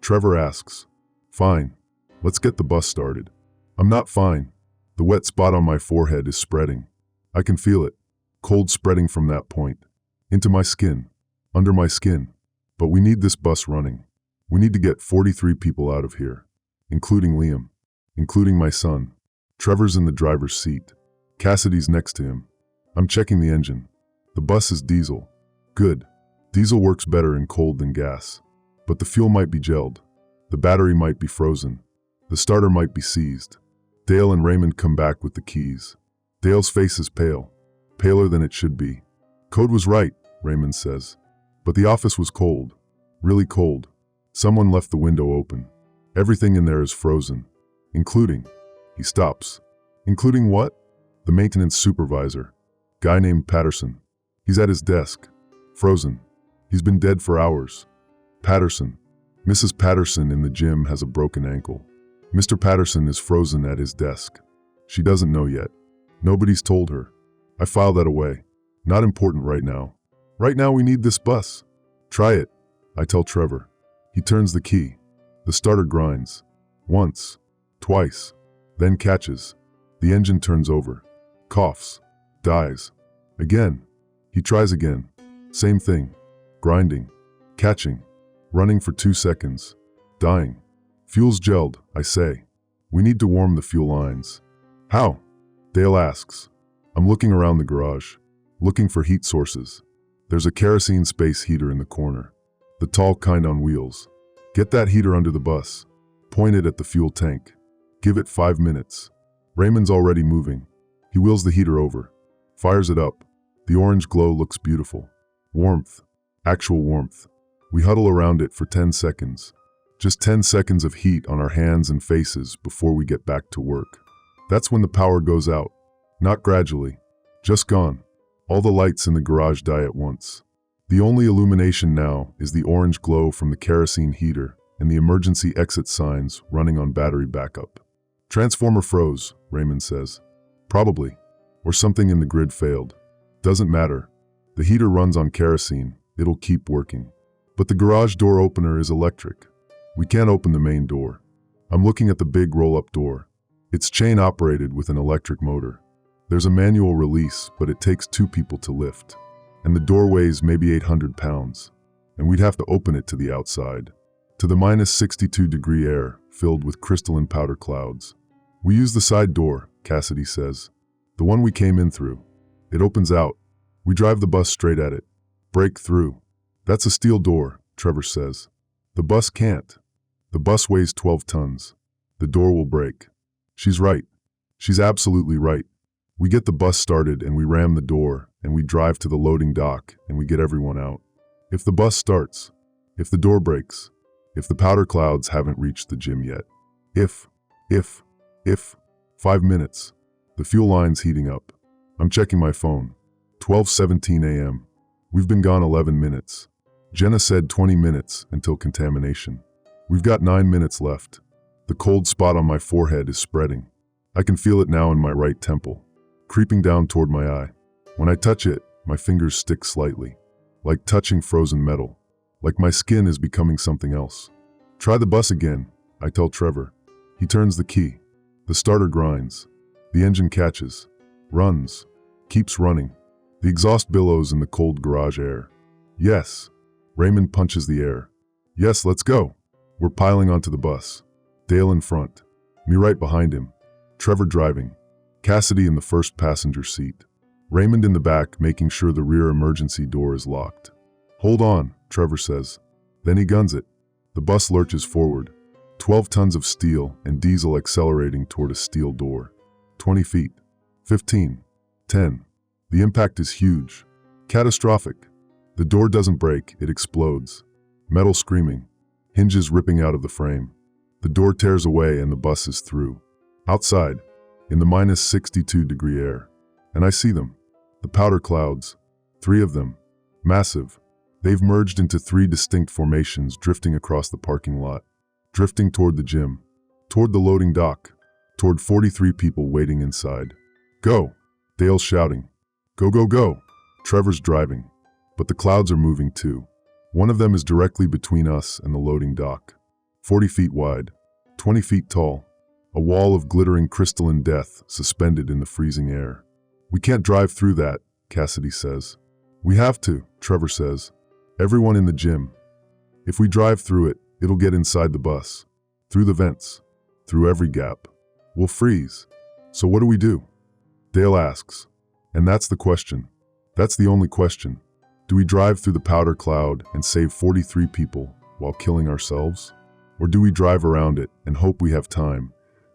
Trevor asks. Fine. Let's get the bus started. I'm not fine. The wet spot on my forehead is spreading. I can feel it. Cold spreading from that point. Into my skin. Under my skin. But we need this bus running. We need to get 43 people out of here. Including Liam. Including my son. Trevor's in the driver's seat. Cassidy's next to him. I'm checking the engine. The bus is diesel. Good. Diesel works better in cold than gas. But the fuel might be gelled. The battery might be frozen. The starter might be seized. Dale and Raymond come back with the keys. Dale's face is pale. Paler than it should be. Code was right, Raymond says. But the office was cold. Really cold. Someone left the window open. Everything in there is frozen. Including. He stops. Including what? The maintenance supervisor. Guy named Patterson. He's at his desk. Frozen. He's been dead for hours. Patterson. Mrs. Patterson in the gym has a broken ankle. Mr. Patterson is frozen at his desk. She doesn't know yet. Nobody's told her. I file that away. Not important right now. Right now we need this bus. Try it, I tell Trevor. He turns the key. The starter grinds. Once. Twice. Then catches. The engine turns over. Coughs. Dies. Again. He tries again. Same thing. Grinding. Catching. Running for 2 seconds. Dying. Fuel's gelled, I say. We need to warm the fuel lines. How? Dale asks. I'm looking around the garage, looking for heat sources. There's a kerosene space heater in the corner. The tall kind on wheels. Get that heater under the bus. Point it at the fuel tank. Give it 5 minutes. Raymond's already moving. He wheels the heater over. Fires it up. The orange glow looks beautiful. Warmth. Actual warmth. We huddle around it for 10 seconds. Just 10 seconds of heat on our hands and faces before we get back to work. That's when the power goes out. Not gradually. Just gone. All the lights in the garage die at once. The only illumination now is the orange glow from the kerosene heater and the emergency exit signs running on battery backup. Transformer froze, Raymond says. Probably. Or something in the grid failed. Doesn't matter. The heater runs on kerosene. It'll keep working. But the garage door opener is electric. We can't open the main door. I'm looking at the big roll-up door. It's chain-operated with an electric motor. There's a manual release, but it takes 2 people to lift. And the door weighs maybe 800 pounds. And we'd have to open it to the outside. To the minus 62-degree air, filled with crystalline powder clouds. We use the side door, Cassidy says. The one we came in through. It opens out. We drive the bus straight at it. Break through. That's a steel door, Trevor says. The bus can't. The bus weighs 12 tons. The door will break. She's right. She's absolutely right. We get the bus started and we ram the door and we drive to the loading dock and we get everyone out. If the bus starts, if the door breaks, if the powder clouds haven't reached the gym yet, if, 5 minutes, the fuel line's heating up. I'm checking my phone. 12:17 a.m. We've been gone 11 minutes. Jenna said 20 minutes until contamination. We've got 9 minutes left. The cold spot on my forehead is spreading. I can feel it now in my right temple, creeping down toward my eye. When I touch it, my fingers stick slightly, like touching frozen metal, like my skin is becoming something else. Try the bus again, I tell Trevor. He turns the key. The starter grinds. The engine catches, runs, keeps running. The exhaust billows in the cold garage air. Yes. Raymond punches the air. Yes, let's go. We're piling onto the bus. Dale in front. Me right behind him. Trevor driving. Cassidy in the first passenger seat. Raymond in the back making sure the rear emergency door is locked. Hold on, Trevor says. Then he guns it. The bus lurches forward. 12 tons of steel and diesel accelerating toward a steel door. 20 feet. 15. 10. The impact is huge. Catastrophic. The door doesn't break, it explodes. Metal screaming. Hinges ripping out of the frame. The door tears away and the bus is through. Outside, in the minus 62-degree air. And I see them. The powder clouds. 3 of them. Massive. They've merged into 3 distinct formations drifting across the parking lot. Drifting toward the gym. Toward the loading dock. Toward 43 people waiting inside. Go! Dale's shouting. Go, go, go! Trevor's driving. But the clouds are moving too. One of them is directly between us and the loading dock. 40 feet wide. 20 feet tall. A wall of glittering crystalline death suspended in the freezing air. We can't drive through that, Cassidy says. We have to, Trevor says. Everyone in the gym. If we drive through it, it'll get inside the bus. Through the vents. Through every gap. We'll freeze. So what do we do? Dale asks. And that's the question. That's the only question. Do we drive through the powder cloud and save 43 people while killing ourselves? Or do we drive around it and hope we have time,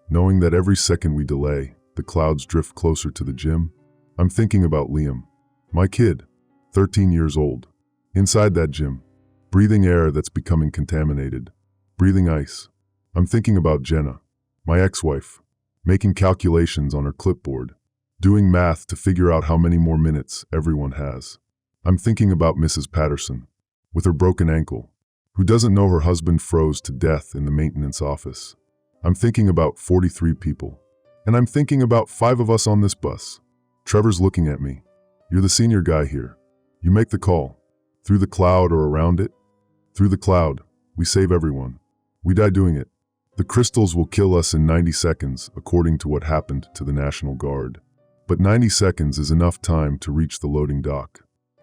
knowing that every second we delay, the clouds drift closer to the gym? I'm thinking about Liam, my kid, 13 years old, inside that gym, breathing air that's becoming contaminated, breathing ice. I'm thinking about Jenna, my ex-wife, making calculations on her clipboard, doing math to figure out how many more minutes everyone has. I'm thinking about Mrs. Patterson, with her broken ankle, who doesn't know her husband froze to death in the maintenance office. I'm thinking about 43 people. And I'm thinking about 5 of us on this bus. Trevor's looking at me. You're the senior guy here. You make the call. Through the cloud or around it? Through the cloud. We save everyone. We die doing it. The crystals will kill us in 90 seconds, according to what happened to the National Guard. But 90 seconds is enough time to reach the loading dock.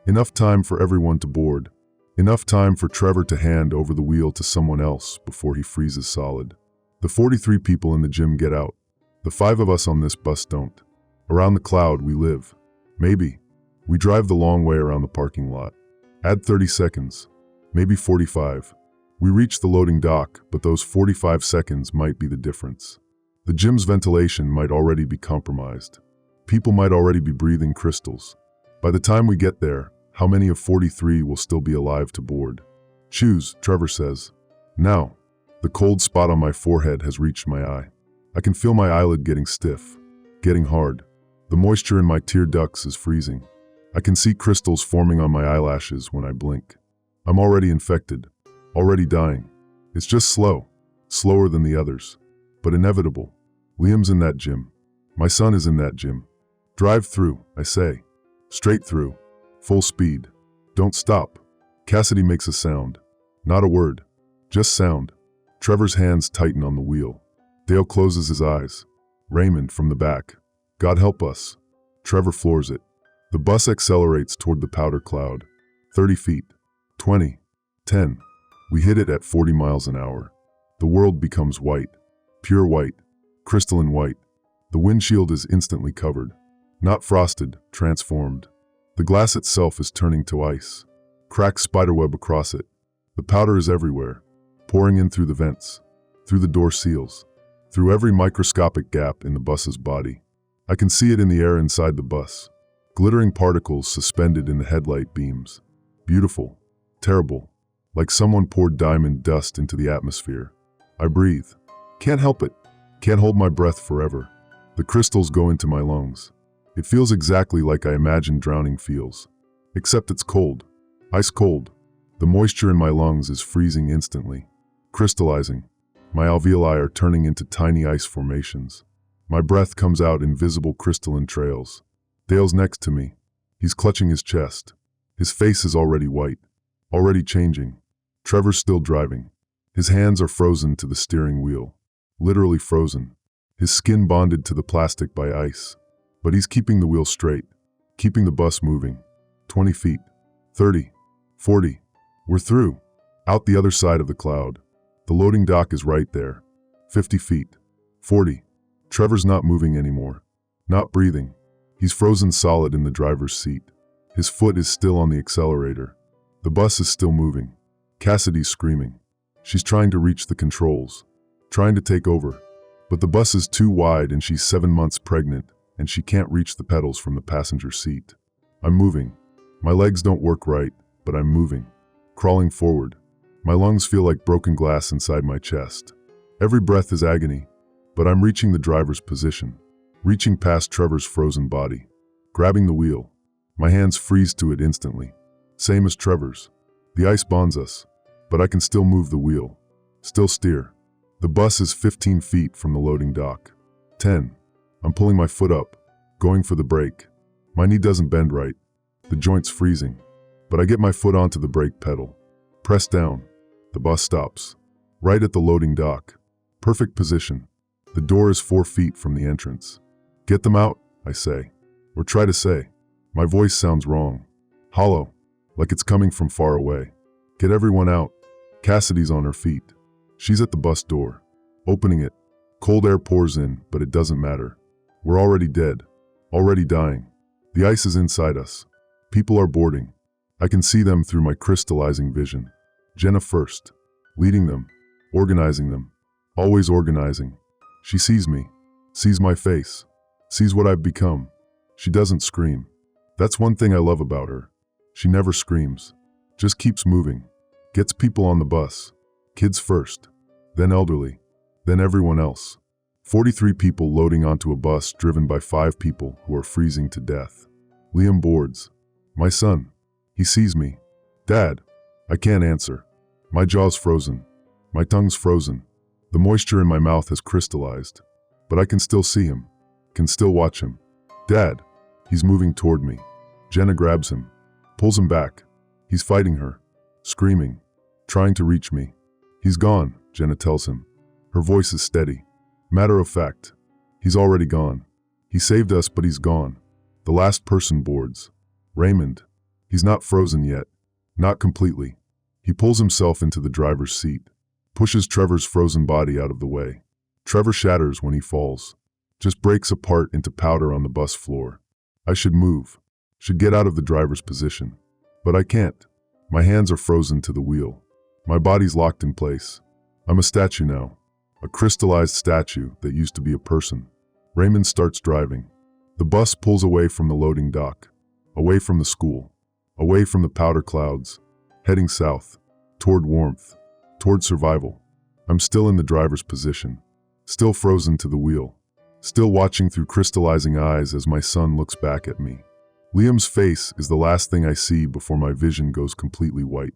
Enough time for everyone to board. Enough time for Trevor to hand over the wheel to someone else before he freezes solid. The 43 people in the gym get out. The 5 of us on this bus don't. Around the cloud we live. Maybe. We drive the long way around the parking lot. Add 30 seconds. Maybe 45. We reach the loading dock, but those 45 seconds might be the difference. The gym's ventilation might already be compromised. People might already be breathing crystals. By the time we get there, how many of 43 will still be alive to board? Choose, Trevor says. Now. The cold spot on my forehead has reached my eye. I can feel my eyelid getting stiff, getting hard. The moisture in my tear ducts is freezing. I can see crystals forming on my eyelashes when I blink. I'm already infected, already dying. It's just slow, slower than the others, but inevitable. Liam's in that gym. My son is in that gym. Drive through, I say. Straight through. Full speed. Don't stop. Cassidy makes a sound. Not a word. Just sound. Trevor's hands tighten on the wheel. Dale closes his eyes. Raymond from the back. God help us. Trevor floors it. The bus accelerates toward the powder cloud. 30 feet. 20. 10. We hit it at 40 miles an hour. The world becomes white. Pure white. Crystalline white. The windshield is instantly covered. Not frosted, transformed. The glass itself is turning to ice. Cracks spiderweb across it. The powder is everywhere, pouring in through the vents, through the door seals, through every microscopic gap in the bus's body. I can see it in the air inside the bus. Glittering particles suspended in the headlight beams. Beautiful, terrible, like someone poured diamond dust into the atmosphere. I breathe. Can't help it. Can't hold my breath forever. The crystals go into my lungs. It feels exactly like I imagined drowning feels. Except it's cold. Ice cold. The moisture in my lungs is freezing instantly. Crystallizing. My alveoli are turning into tiny ice formations. My breath comes out in visible crystalline trails. Dale's next to me. He's clutching his chest. His face is already white. Already changing. Trevor's still driving. His hands are frozen to the steering wheel. Literally frozen. His skin bonded to the plastic by ice. But he's keeping the wheel straight, keeping the bus moving. 20 feet, 30, 40. We're through, out the other side of the cloud. The loading dock is right there. 50 feet, 40. Trevor's not moving anymore, not breathing. He's frozen solid in the driver's seat. His foot is still on the accelerator. The bus is still moving. Cassidy's screaming. She's trying to reach the controls, trying to take over. But the bus is too wide and she's 7 months pregnant, and she can't reach the pedals from the passenger seat. I'm moving. My legs don't work right, but I'm moving. Crawling forward. My lungs feel like broken glass inside my chest. Every breath is agony, but I'm reaching the driver's position. Reaching past Trevor's frozen body. Grabbing the wheel. My hands freeze to it instantly. Same as Trevor's. The ice bonds us, but I can still move the wheel. Still steer. The bus is 15 feet from the loading dock. 10. I'm pulling my foot up, going for the brake. My knee doesn't bend right. The joint's freezing. But I get my foot onto the brake pedal. Press down. The bus stops. Right at the loading dock. Perfect position. The door is 4 feet from the entrance. Get them out, I say. Or try to say. My voice sounds wrong. Hollow. Like it's coming from far away. Get everyone out. Cassidy's on her feet. She's at the bus door. Opening it. Cold air pours in, but it doesn't matter. We're already dead. Already dying. The ice is inside us. People are boarding. I can see them through my crystallizing vision. Jenna first. Leading them. Organizing them. Always organizing. She sees me. Sees my face. Sees what I've become. She doesn't scream. That's one thing I love about her. She never screams. Just keeps moving. Gets people on the bus. Kids first. Then elderly. Then everyone else. 43 people loading onto a bus driven by 5 people who are freezing to death. Liam boards. My son. He sees me. Dad. I can't answer. My jaw's frozen. My tongue's frozen. The moisture in my mouth has crystallized. But I can still see him. Can still watch him. Dad. He's moving toward me. Jenna grabs him. Pulls him back. He's fighting her. Screaming. Trying to reach me. He's gone, Jenna tells him. Her voice is steady. Matter of fact. He's already gone. He saved us, but he's gone. The last person boards. Raymond. He's not frozen yet. Not completely. He pulls himself into the driver's seat, pushes Trevor's frozen body out of the way. Trevor shatters when he falls, just breaks apart into powder on the bus floor. I should move, should get out of the driver's position. But I can't. My hands are frozen to the wheel. My body's locked in place. I'm a statue now, a crystallized statue that used to be a person. Raymond starts driving. The bus pulls away from the loading dock, away from the school, away from the powder clouds, heading south, toward warmth, toward survival. I'm still in the driver's position, still frozen to the wheel, still watching through crystallizing eyes as my son looks back at me. Liam's face is the last thing I see before my vision goes completely white.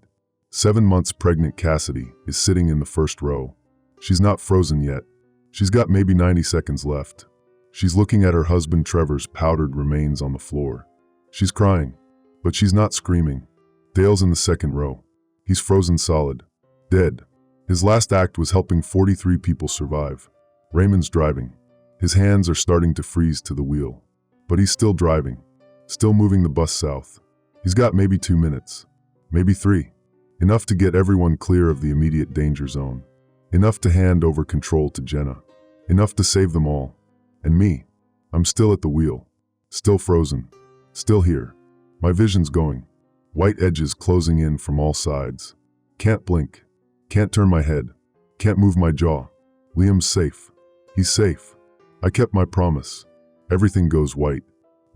7 months pregnant Cassidy is sitting in the first row. She's not frozen yet. She's got maybe 90 seconds left. She's looking at her husband Trevor's powdered remains on the floor. She's crying, but she's not screaming. Dale's in the second row. He's frozen solid, dead. His last act was helping 43 people survive. Raymond's driving. His hands are starting to freeze to the wheel, but he's still driving, still moving the bus south. He's got maybe 2 minutes, maybe 3. Enough to get everyone clear of the immediate danger zone. Enough to hand over control to Jenna. Enough to save them all. And me, I'm still at the wheel, still frozen, still here. My vision's going. White edges closing in from all sides. Can't blink. Can't turn my head. Can't move my jaw. Liam's safe. He's safe. I kept my promise. Everything goes white.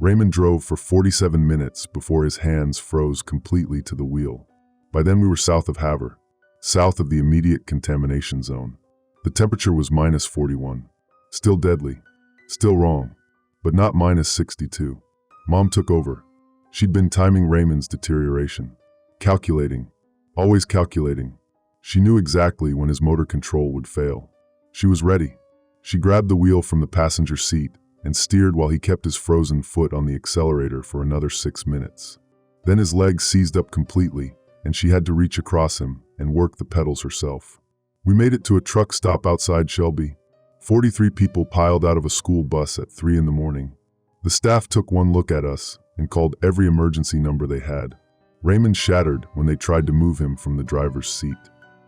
Raymond drove for 47 minutes before his hands froze completely to the wheel. By then we were south of Havre, south of the immediate contamination zone. The temperature was minus 41. Still deadly. Still wrong. But not minus 62. Mom took over. She'd been timing Raymond's deterioration. Calculating. Always calculating. She knew exactly when his motor control would fail. She was ready. She grabbed the wheel from the passenger seat and steered while he kept his frozen foot on the accelerator for another 6 minutes. Then his legs seized up completely, and she had to reach across him and work the pedals herself. We made it to a truck stop outside Shelby. 43 people piled out of a school bus at 3 in the morning. The staff took one look at us and called every emergency number they had. Raymond shattered when they tried to move him from the driver's seat.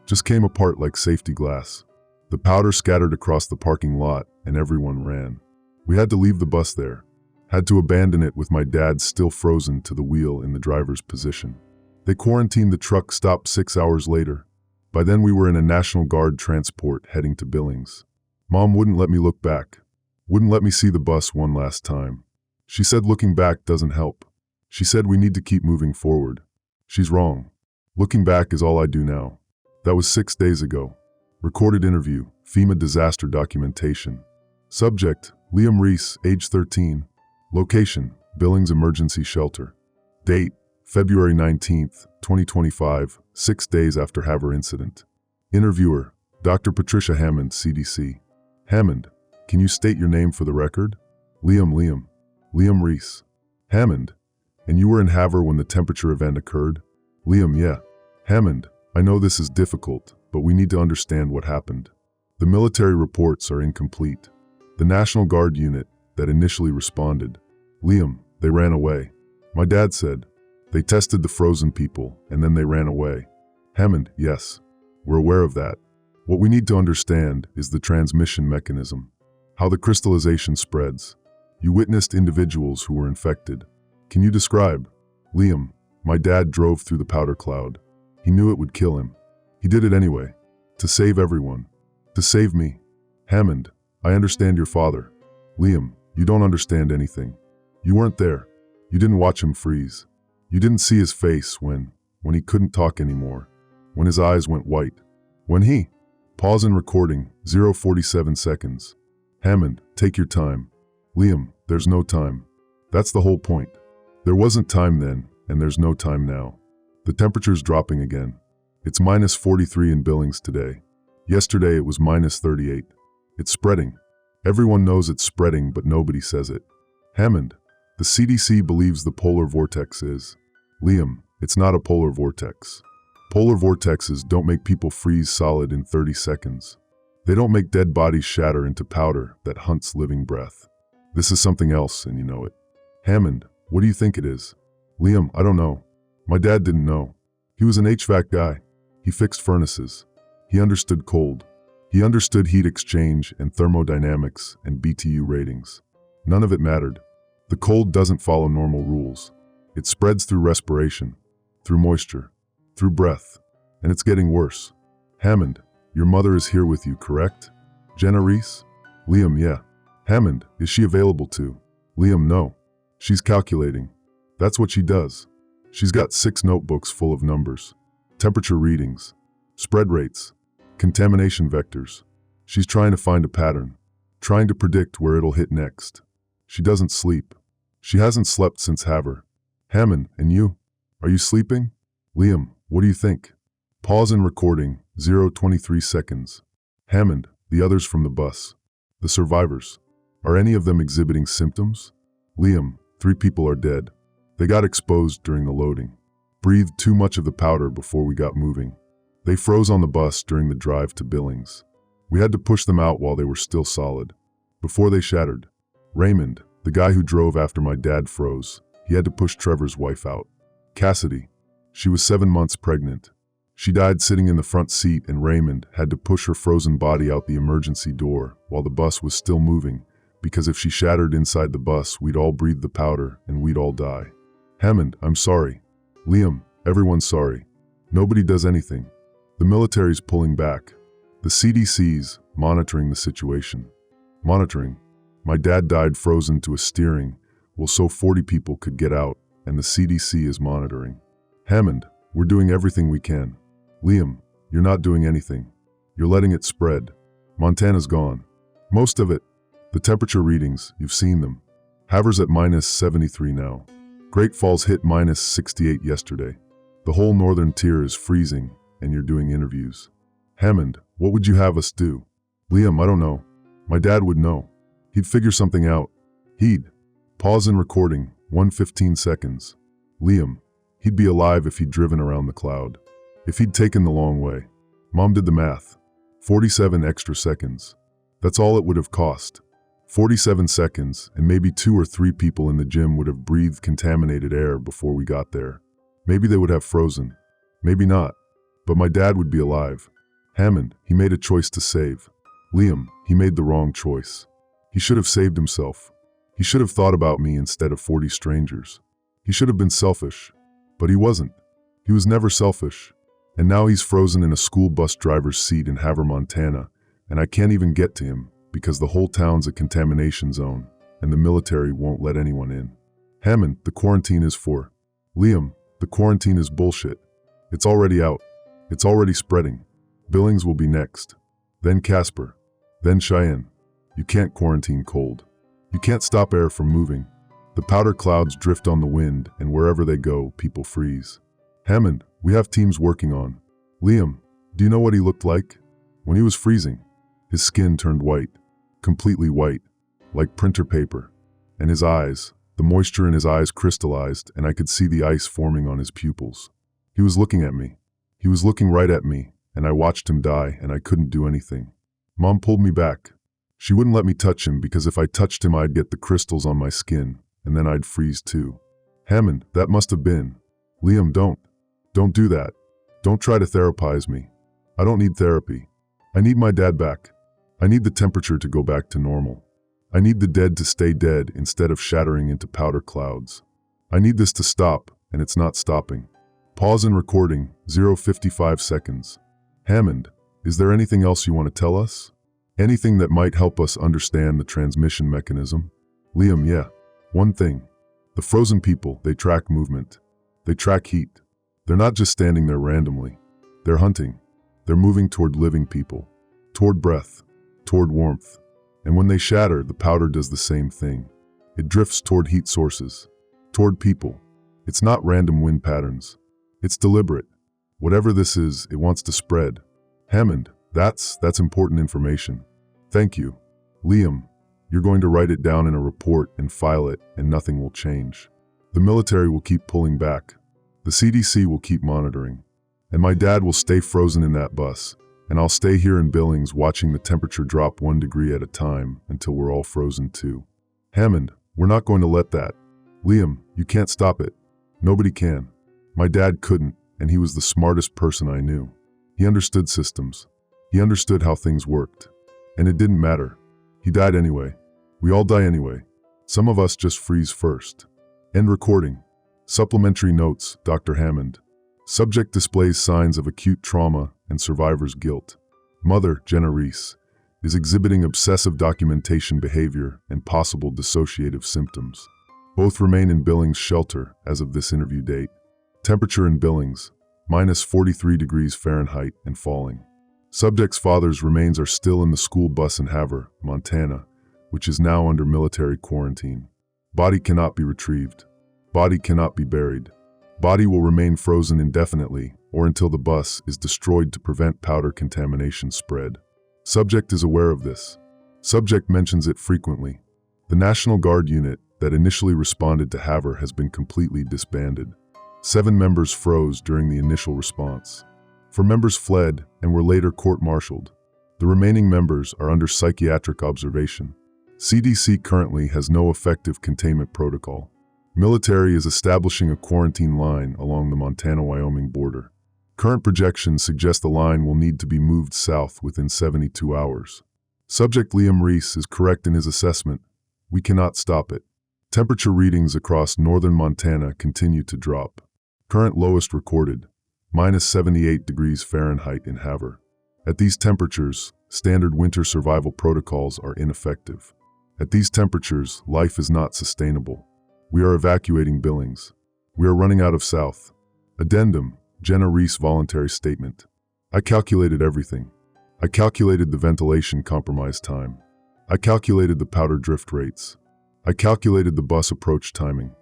Just came apart like safety glass. The powder scattered across the parking lot and everyone ran. We had to leave the bus there. Had to abandon it with my dad still frozen to the wheel in the driver's position. They quarantined the truck stop 6 hours later. By then we were in a National Guard transport heading to Billings. Mom wouldn't let me look back. Wouldn't let me see the bus one last time. She said looking back doesn't help. She said we need to keep moving forward. She's wrong. Looking back is all I do now. That was 6 days ago. Recorded interview, FEMA disaster documentation. Subject, Liam Reese, age 13. Location, Billings Emergency Shelter. Date, February 19th, 2025, 6 days after Havre incident. Interviewer, Dr. Patricia Hammond, CDC. Hammond, can you state your name for the record? Liam Reese. Hammond, and you were in Havre when the temperature event occurred? Liam, yeah. Hammond, I know this is difficult, but we need to understand what happened. The military reports are incomplete. The National Guard unit that initially responded. Liam, they ran away. My dad said, they tested the frozen people and then they ran away. Hammond, yes, we're aware of that. What we need to understand is the transmission mechanism, how the crystallization spreads. You witnessed individuals who were infected. Can you describe? Liam, my dad drove through the powder cloud. He knew it would kill him. He did it anyway, to save everyone, to save me. Hammond, I understand your father. Liam, you don't understand anything. You weren't there. You didn't watch him freeze. You didn't see his face when he couldn't talk anymore, when his eyes went white. When he, pause in recording, 0:47 seconds. Hammond, take your time. Liam, there's no time. That's the whole point. There wasn't time then, and there's no time now. The temperature's dropping again. It's minus 43 in Billings today. Yesterday it was minus 38. It's spreading. Everyone knows it's spreading, but nobody says it. Hammond, the CDC believes the polar vortex is. Liam, it's not a polar vortex. Polar vortexes don't make people freeze solid in 30 seconds. They don't make dead bodies shatter into powder that hunts living breath. This is something else, and you know it. Hammond, what do you think it is? Liam, I don't know. My dad didn't know. He was an HVAC guy. He fixed furnaces. He understood cold. He understood heat exchange and thermodynamics and BTU ratings. None of it mattered. The cold doesn't follow normal rules. It spreads through respiration, through moisture, through breath. And it's getting worse. Hammond, your mother is here with you, correct? Jenna Reese? Liam, yeah. Hammond, is she available too? Liam, no. She's calculating. That's what she does. She's got 6 notebooks full of numbers, temperature readings, spread rates, contamination vectors. She's trying to find a pattern, trying to predict where it'll hit next. She doesn't sleep. She hasn't slept since Haver. Hammond, and you? Are you sleeping? Liam, what do you think? Pause in recording, 0:23 seconds. Hammond, the others from the bus. The survivors. Are any of them exhibiting symptoms? Liam, 3 people are dead. They got exposed during the loading. Breathed too much of the powder before we got moving. They froze on the bus during the drive to Billings. We had to push them out while they were still solid, before they shattered. Raymond, the guy who drove after my dad froze, he had to push Trevor's wife out. Cassidy, she was 7 months pregnant. She died sitting in the front seat, and Raymond had to push her frozen body out the emergency door while the bus was still moving, because if she shattered inside the bus, we'd all breathe the powder and we'd all die. Hammond, I'm sorry. Liam, everyone's sorry. Nobody does anything. The military's pulling back. The CDC's monitoring the situation. Monitoring. My dad died frozen to a steering, well, so 40 people could get out, and the CDC is monitoring. Hammond, we're doing everything we can. Liam, you're not doing anything. You're letting it spread. Montana's gone. Most of it. The temperature readings, you've seen them. Haver's at -73 now. Great Falls hit -68 yesterday. The whole northern tier is freezing, and you're doing interviews. Hammond, what would you have us do? Liam, I don't know. My dad would know. He'd figure something out. He'd. Pause in recording, 1:15 seconds. Liam, he'd be alive if he'd driven around the cloud. If he'd taken the long way. Mom did the math. 47 extra seconds. That's all it would have cost. 47 seconds, and maybe 2 or 3 people in the gym would have breathed contaminated air before we got there. Maybe they would have frozen. Maybe not. But my dad would be alive. Hammond, he made a choice to save. Liam, he made the wrong choice. He should have saved himself. He should have thought about me instead of 40 strangers. He should have been selfish. But he wasn't. He was never selfish. And now he's frozen in a school bus driver's seat in Haver, Montana, and I can't even get to him because the whole town's a contamination zone, and the military won't let anyone in. Hammond, the quarantine is for. Liam, the quarantine is bullshit. It's already out. It's already spreading. Billings will be next. Then Casper. Then Cheyenne. You can't quarantine cold. You can't stop air from moving. The powder clouds drift on the wind, and wherever they go, people freeze. Hammond, we have teams working on. Liam, do you know what he looked like? When he was freezing, his skin turned white, completely white, like printer paper. And his eyes, the moisture in his eyes crystallized, and I could see the ice forming on his pupils. He was looking at me. He was looking right at me, and I watched him die, and I couldn't do anything. Mom pulled me back. She wouldn't let me touch him because if I touched him, I'd get the crystals on my skin, and then I'd freeze too. Hammond, that must have been. Liam, don't do that. Don't try to therapize me. I don't need therapy. I need my dad back. I need the temperature to go back to normal. I need the dead to stay dead instead of shattering into powder clouds. I need this to stop, and it's not stopping. Pause in recording, 0:55 seconds. Hammond, is there anything else you want to tell us? Anything that might help us understand the transmission mechanism? Liam, yeah. One thing. The frozen people, they track movement. They track heat. They're not just standing there randomly. They're hunting. They're moving toward living people, toward breath, toward warmth. And when they shatter, the powder does the same thing. It drifts toward heat sources, toward people. It's not random wind patterns. It's deliberate. Whatever this is, it wants to spread. Hammond, that's important information. Thank you. Liam, you're going to write it down in a report and file it, and nothing will change. The military will keep pulling back. The CDC will keep monitoring. And my dad will stay frozen in that bus, and I'll stay here in Billings watching the temperature drop 1 degree at a time until we're all frozen too. Hammond, we're not going to let that. Liam, you can't stop it. Nobody can. My dad couldn't, and he was the smartest person I knew. He understood systems. He understood how things worked. And it didn't matter. He died anyway. We all die anyway. Some of us just freeze first. End recording. Supplementary notes, Dr. Hammond. Subject displays signs of acute trauma and survivor's guilt. Mother, Jenna Reese, is exhibiting obsessive documentation behavior and possible dissociative symptoms. Both remain in Billings shelter as of this interview date. Temperature in Billings, minus 43 degrees Fahrenheit and falling. Subject's father's remains are still in the school bus in Havre, Montana, which is now under military quarantine. Body cannot be retrieved. Body cannot be buried. Body will remain frozen indefinitely or until the bus is destroyed to prevent powder contamination spread. Subject is aware of this. Subject mentions it frequently. The National Guard unit that initially responded to Havre has been completely disbanded. 7 members froze during the initial response. 4 members fled and were later court-martialed. The remaining members are under psychiatric observation. CDC currently has no effective containment protocol. Military is establishing a quarantine line along the Montana-Wyoming border. Current projections suggest the line will need to be moved south within 72 hours. Subject Liam Reese is correct in his assessment. We cannot stop it. Temperature readings across northern Montana continue to drop. Current lowest recorded, minus 78 degrees Fahrenheit in Havre. At these temperatures, standard winter survival protocols are ineffective. At these temperatures, life is not sustainable. We are evacuating Billings. We are running out of south. Addendum, Jenna Reese voluntary statement. I calculated everything. I calculated the ventilation compromise time. I calculated the powder drift rates. I calculated the bus approach timing.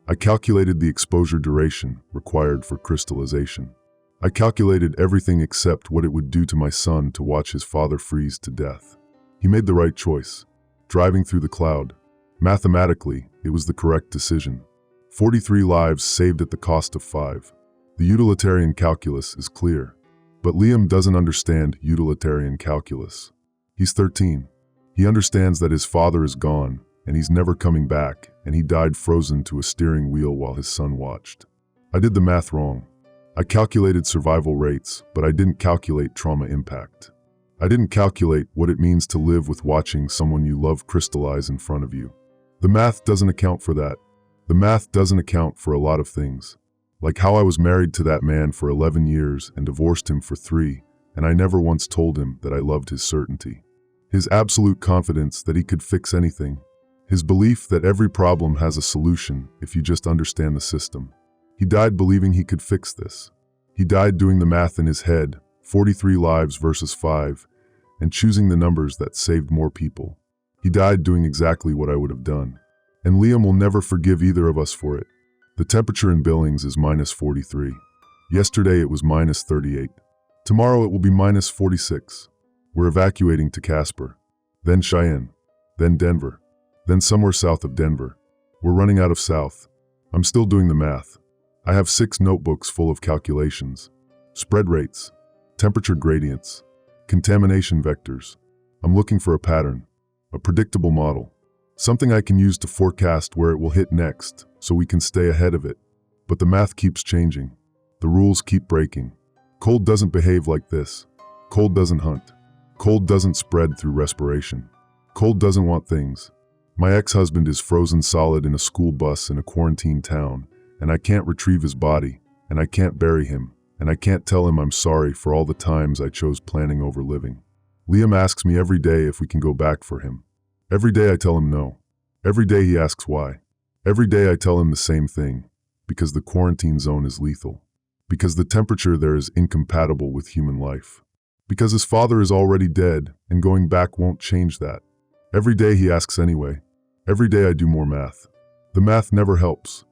I calculated the exposure duration required for crystallization. I calculated everything except what it would do to my son to watch his father freeze to death. He made the right choice. Driving through the cloud. Mathematically, it was the correct decision. 43 lives saved at the cost of 5. The utilitarian calculus is clear. But Liam doesn't understand utilitarian calculus. He's 13. He understands that his father is gone, and he's never coming back, and he died frozen to a steering wheel while his son watched. I did the math wrong. I calculated survival rates, but I didn't calculate trauma impact. I didn't calculate what it means to live with watching someone you love crystallize in front of you. The math doesn't account for that. The math doesn't account for a lot of things. Like how I was married to that man for 11 years and divorced him for 3, and I never once told him that I loved his certainty. His absolute confidence that he could fix anything. His belief that every problem has a solution if you just understand the system. He died believing he could fix this. He died doing the math in his head, 43 lives versus 5, and choosing the numbers that saved more people. He died doing exactly what I would have done. And Liam will never forgive either of us for it. The temperature in Billings is minus 43. Yesterday it was minus 38. Tomorrow it will be minus 46. We're evacuating to Casper, then Cheyenne, then Denver, then somewhere south of Denver. We're running out of south. I'm still doing the math. I have 6 notebooks full of calculations. Spread rates, temperature gradients, contamination vectors. I'm looking for a pattern, a predictable model, something I can use to forecast where it will hit next so we can stay ahead of it. But the math keeps changing. The rules keep breaking. Cold doesn't behave like this. Cold doesn't hunt. Cold doesn't spread through respiration. Cold doesn't want things. My ex-husband is frozen solid in a school bus in a quarantine town, and I can't retrieve his body, and I can't bury him, and I can't tell him I'm sorry for all the times I chose planning over living. Liam asks me every day if we can go back for him. Every day I tell him no. Every day he asks why. Every day I tell him the same thing, because the quarantine zone is lethal. Because the temperature there is incompatible with human life. Because his father is already dead, and going back won't change that. Every day he asks anyway. Every day I do more math. The math never helps.